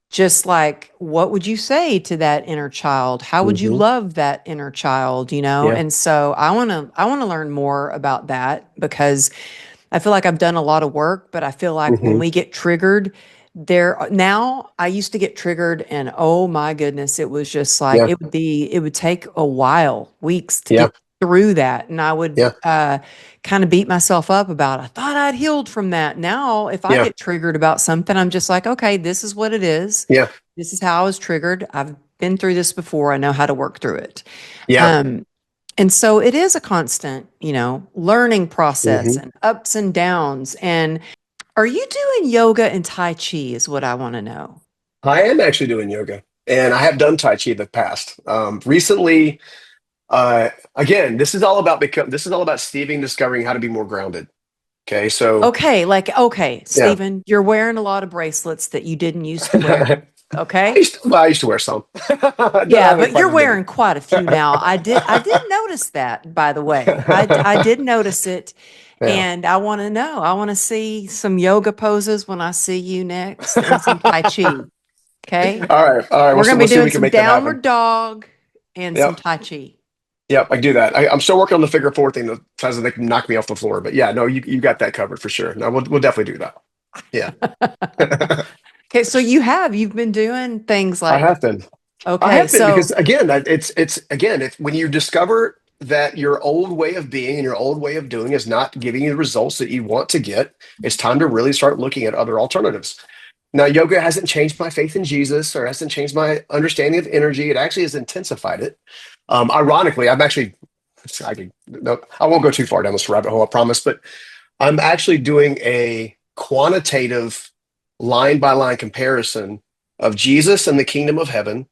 just like, what would you say to that inner child? How would you Hmm. love that inner child, Yeah. And so I want to learn more about that, because I feel like I've done a lot of work, but I feel like when Hmm. we get triggered, now I used to get triggered, and oh my goodness, it was just like Yeah. it would take a while, weeks to Yeah. get through that. And I would Yeah. kind of beat myself up about, I thought I'd healed from that. Now, if I Yeah. get triggered about something, I'm just like, okay, this is what it is. Yeah. This is how I was triggered. I've been through this before. I know how to work through it. Yeah. Um, and so it is a constant, learning process Hmm. and ups and downs. And are you doing yoga and Tai Chi is what I want to know. I am actually doing yoga, and I have done Tai Chi in the past. Recently, again, this is all about Steving discovering how to be more grounded. Okay, so Okay, yeah. Stephen, you're wearing a lot of bracelets that you didn't used to wear. Okay. I used to wear some. I Yeah, haven't but quite you're as many. wearing quite a few now. I did notice that, by the way. I did notice it, Yeah. and I want to know. I want to see some yoga poses when I see you next, and some Tai Chi. Okay? All right. All right. We're going to We'll be see if doing we can some make that happen. downward dog and some Yep. Tai Chi. Yep. I can do that. I'm still working on the figure four thing that tries to knock me off the floor. But yeah, no, you got that covered for sure. No, we'll definitely do that. Yeah. Okay, so you've been doing things I like, have been. I okay, have been, because so again, it's when you discover that your old way of being and your old way of doing is not giving you the results that you want to get, it's time to really start looking at other alternatives. Now, yoga hasn't changed my faith in Jesus, or hasn't changed my understanding of energy. It actually has intensified it. Ironically, I'm actually No, I won't go too far down this rabbit hole, I promise. But I'm actually doing a quantitative line by line comparison of Jesus and the kingdom of heaven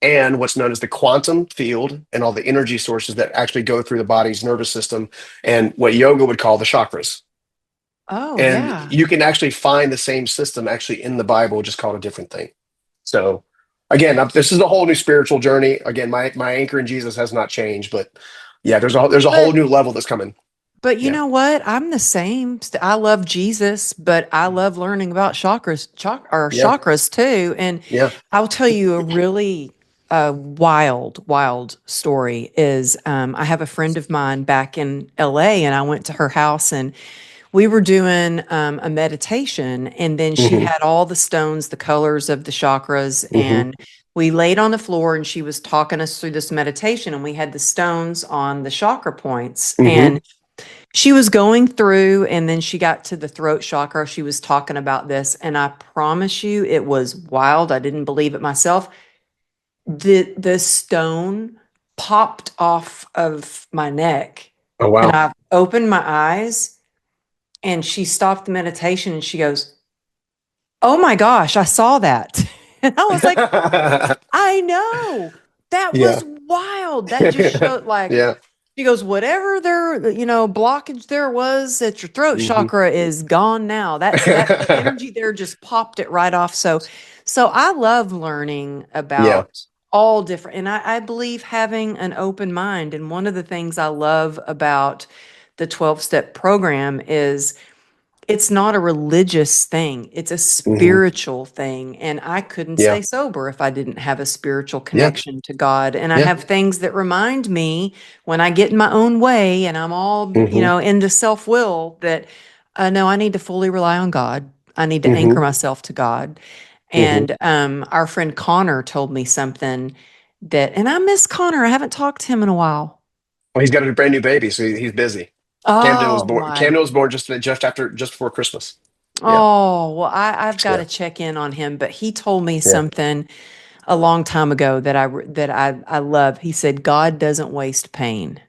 and what's known as the quantum field and all the energy sources that actually go through the body's nervous system and what yoga would call the chakras. Oh, And yeah. you can actually find the same system actually in the Bible, just called a different thing. So again, this is a whole new spiritual journey. Again, my anchor in Jesus has not changed, but yeah, there's a whole But new level that's coming. But you Yeah. know what? I'm the same. I love Jesus, but I love learning about Yeah. chakras too. And Yeah. I'll tell you a really wild story is I have a friend of mine back in LA, and I went to her house and we were doing a meditation, and then she Hmm. had all the stones, the colors of the chakras, Hmm. and we laid on the floor and she was talking us through this meditation, and we had the stones on the chakra points. Hmm. And she was going through, and then she got to the throat chakra. She was talking about this, and I promise you, it was wild. I didn't believe it myself. The stone popped off of my neck, Oh and wow. I opened my eyes, and she stopped the meditation, and she goes, "Oh my gosh, I saw that." And I was like, I know. That Yeah. was wild. That just showed like Yeah. she goes, whatever there, blockage there was at your throat Hmm. chakra is gone now. That the energy there just popped it right off. So I love learning Yeah. about all different, and I believe having an open mind. And one of the things I love about the 12-step program is it's not a religious thing. It's a Hmm. spiritual thing. And I couldn't Yeah. stay sober if I didn't have a spiritual Yeah. connection to God. And I Yeah. have things that remind me when I get in my own way and I'm all, Hmm. into self will that, no, I need to fully rely on God. I need to anchor Hmm. myself to God. Hmm. And our friend Connor told me something and I miss Connor. I haven't talked to him in a while. Well, he's got a brand new baby, so he's busy. Camden was Oh born. my Camden was born just before Christmas. Yeah. Oh, well, I've got Yeah. to check in on him, but he told me Yeah. something a long time ago that I love. He said, God doesn't waste pain.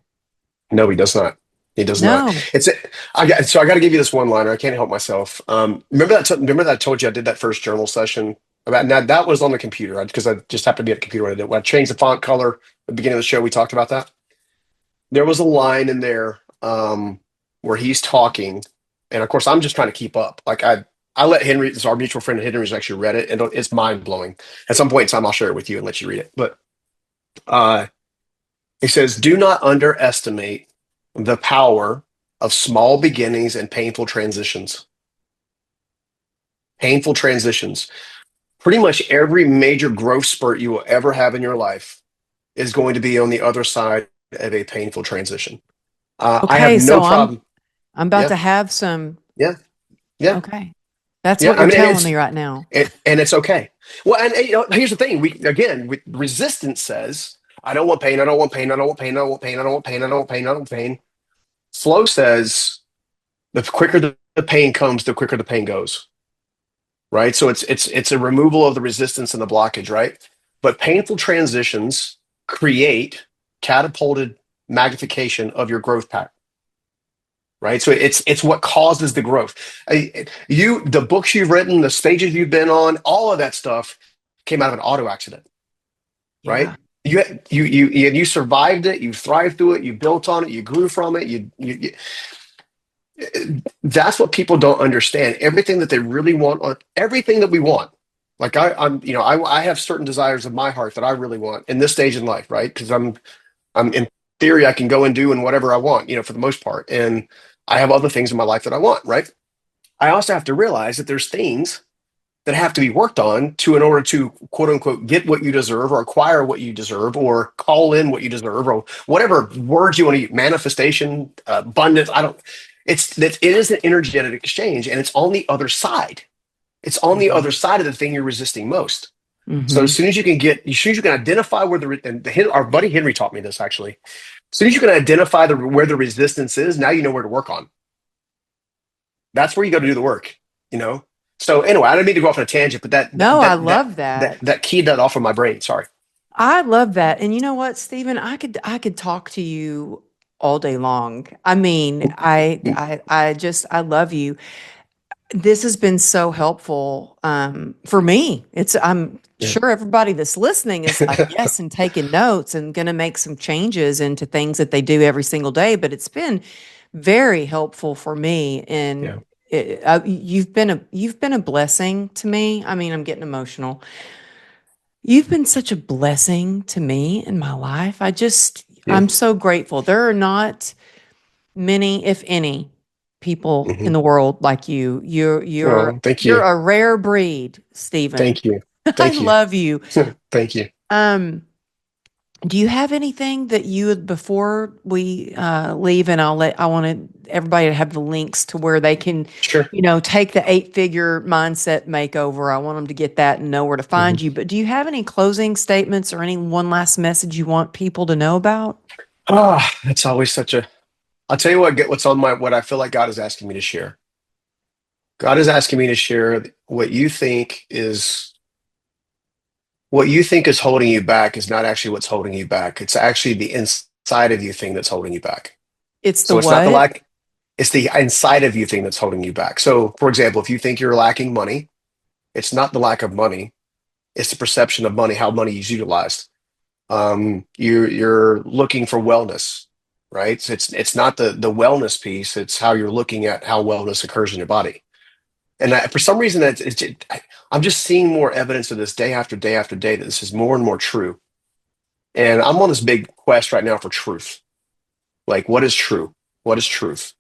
No, he does not. He does not. No. So I got to give you this one liner. I can't help myself. Remember that I told you I did that first journal session about now that was on the computer because I just happened to be at the computer when I did it. When I changed the font color at the beginning of the show, we talked about that. There was a line in there where he's talking, and of course I'm just trying to keep up. Like I let Henry, this our mutual friend Henry's actually read it, and it's mind blowing. At some point in time, I'll share it with you and let you read it. But uh, he says, "Do not underestimate the power of small beginnings and painful transitions. Painful transitions. Pretty much every major growth spurt you will ever have in your life is going to be on the other side of a painful transition. I have Okay, no so I'm problem. I'm about Yeah, to have some. yeah, yeah, Okay. That's yeah. what I you're mean, telling me right now. and it's okay. Well, and here's the thing. Resistance says, I don't want pain. I don't want pain. I don't want pain. I don't want pain. I don't want pain. I don't want pain. I don't want pain. Flow says, the quicker the pain comes, the quicker the pain goes. Right. So it's a removal of the resistance and the blockage. Right. But painful transitions create catapulted magnification of your growth pattern. Right. So it's what causes the growth. The books you've written, the stages you've been on, all of that stuff came out of an auto accident. Yeah. Right. You survived it. You thrived through it. You built on it. You grew from it. That's what people don't understand. Everything that they really want, everything that we want. Like I have certain desires of my heart that I really want in this stage in life, right? Because I'm in theory I can go and do and whatever I want, for the most part. And I have other things in my life that I want, right? I also have to realize that there's things that have to be worked on in order to quote unquote get what you deserve or acquire what you deserve or call in what you deserve or whatever words you want to use, manifestation, abundance. I don't, it is an energetic exchange and it's on the other side. It's on the other side of the thing you're resisting most. So Mm-hmm. as soon as you can identify where our buddy Henry taught me this actually. As soon as you can identify where the resistance is, now you know where to work on. That's where you go to do the work, you know? So anyway, I don't mean to go off on a tangent, but No, I love that. that keyed that off of my brain. Sorry. I love that. And you know what, Stephen? I could talk to you all day long. I mean, I love you. This has been so helpful for me. I'm Yeah. sure everybody that's listening is like, yes, and taking notes and going to make some changes into things that they do every single day. But it's been very helpful for me. And Yeah. you've been a blessing to me. I mean, I'm getting emotional. You've been such a blessing to me in my life. Yeah. I'm so grateful. There are not many, if any, people in Hmm. the world like you. Oh, thank You're you. a rare breed, Stephen. Thank you. I Thank you. love you. Thank you. Um, do you have anything that you would before we leave? And I want everybody to have the links to where they can, Sure. take the 8-figure mindset makeover. I want them to get that and know where to Hmm. find you. But do you have any closing statements or any one last message you want people to know about? Ah, that's always such a. I'll tell you what. What's on my. What I feel like God is asking me to share. God is asking me to share what you think is holding you back is not actually what's holding you back. It's actually the inside of you thing that's holding you back. It's the So it's not the what? lack. It's the inside of you thing that's holding you back. So, for example, if you think you're lacking money, it's not the lack of money. It's the perception of money, how money is utilized. You're looking for wellness, right? So it's not the wellness piece. It's how you're looking at how wellness occurs in your body. And for some reason, I'm just seeing more evidence of this day after day after day that this is more and more true. And I'm on this big quest right now for truth. Like, what is true? What is truth?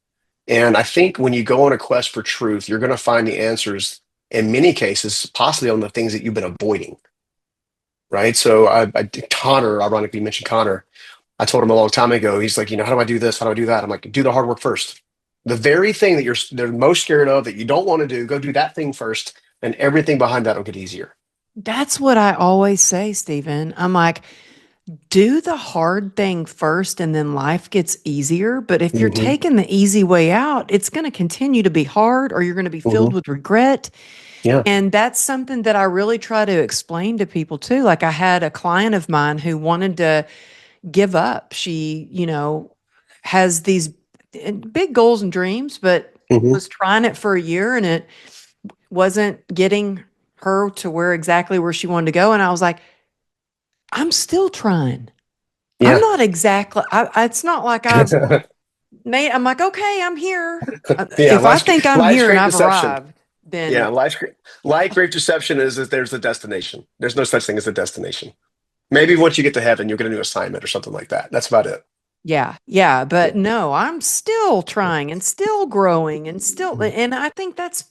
And I think when you go on a quest for truth, you're going to find the answers in many cases, possibly on the things that you've been avoiding, right? So Connor, ironically, you mentioned Connor. I told him a long time ago. He's like, how do I do this? How do I do that? I'm like, do the hard work first. The very thing that they're most scared of that you don't want to do, go do that thing first, and everything behind that will get easier. That's what I always say, Stephen. I'm like, do the hard thing first and then life gets easier. But if you're Hmm. taking the easy way out, it's going to continue to be hard or you're going to be Hmm. filled with regret. Yeah. And that's something that I really try to explain to people too. Like I had a client of mine who wanted to give up. She, has these big goals and dreams, but Hmm. was trying it for a year and it wasn't getting her to where she wanted to go. And I was like, I'm still trying. I'm Yeah. not exactly, it's not like I've made, I'm like, okay, I'm here. Yeah. If I think I'm Life's here and great I've deception. arrived, Yeah. then Life great deception is that there's a destination. There's no such thing as a destination. Maybe once you get to heaven, you'll get a new assignment or something like that. That's about it. yeah, yeah. Yeah. But no, I'm still Yeah. trying and still growing and still, Mhm. and I think that's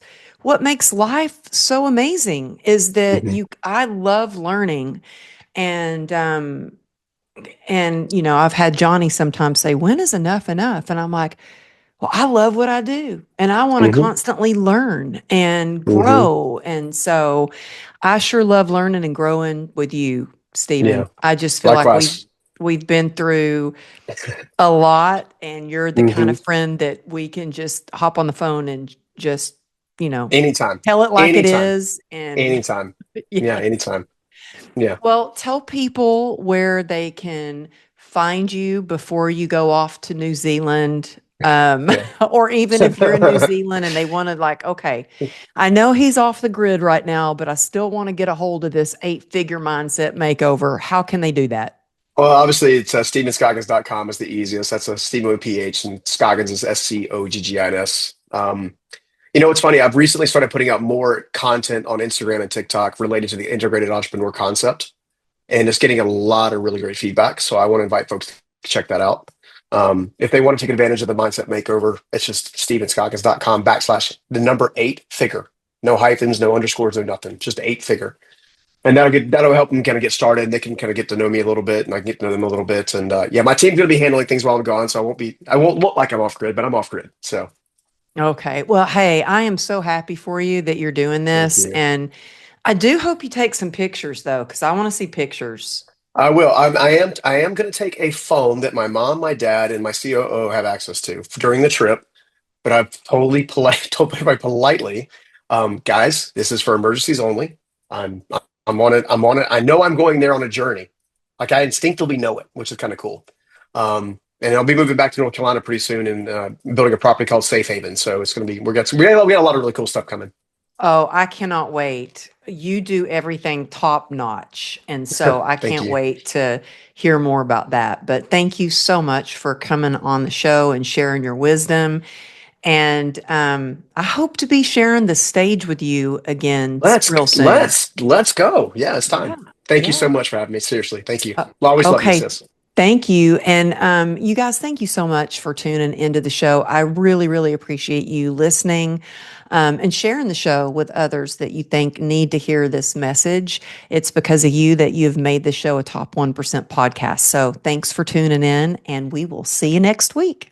what makes life so amazing is that Mhm. I love learning and, I've had Johnny sometimes say, when is enough enough? And I'm like, well, I love what I do and I want to Mhm. constantly learn and Mhm. grow. And so I sure love learning and growing with you, Stephen. Yeah. I just feel like Likewise. we've been through a lot and you're the kind Hmm. of friend that we can just hop on the phone and just, you know, Anytime. tell it like it Anytime. is. And Anytime. Yeah. yeah. Anytime. Yeah. Well, tell people where they can find you before you go off to New Zealand. Yeah. Or even if you're in New Zealand and they want to, like, okay, I know he's off the grid right now, but I still want to get a hold of this 8-figure mindset makeover. How can they do that? Well, obviously, it's StephenScoggins.com is the easiest. That's a Stephen with PH, and Scoggins is Scoggins. It's funny. I've recently started putting out more content on Instagram and TikTok related to the integrated entrepreneur concept, and it's getting a lot of really great feedback. So I want to invite folks to check that out. If they want to take advantage of the mindset makeover, it's just StephenScoggins.com / the number 8-figure. No hyphens, no underscores, no nothing. Just 8-figure. And that'll help them kind of get started. They can kind of get to know me a little bit, and I can get to know them a little bit. And yeah, my team's going to be handling things while I'm gone, so I won't look like I'm off grid, but I'm off grid. So Okay. Well, hey, I am so happy for you that you're doing thank this. you. And I do hope you take some pictures though, because I want to see pictures. I will. I am going to take a phone that my mom, my dad, and my COO have access to during the trip. But I've told everybody politely, guys, this is for emergencies only. I'm I'm on it. I'm on it. I know I'm going there on a journey. Like I instinctively know it, which is kind of cool. And I'll be moving back to North Carolina pretty soon and building a property called Safe Haven. So it's going to be, we got a lot of really cool stuff coming. Oh, I cannot wait. You do everything top notch. And so I Thank can't you. wait to hear more about that. But thank you so much for coming on the show and sharing your wisdom. And I hope to be sharing the stage with you again real soon. Let's go. Yeah, it's Yeah. time. Thank you so Yeah. much for having me. Seriously. Thank you. Uh, I'll always love you, okay. sis. Thank you. And you guys, thank you so much for tuning into the show. I really, really appreciate you listening and sharing the show with others that you think need to hear this message. It's because of you that you've made the show a top 1% podcast. So thanks for tuning in, and we will see you next week.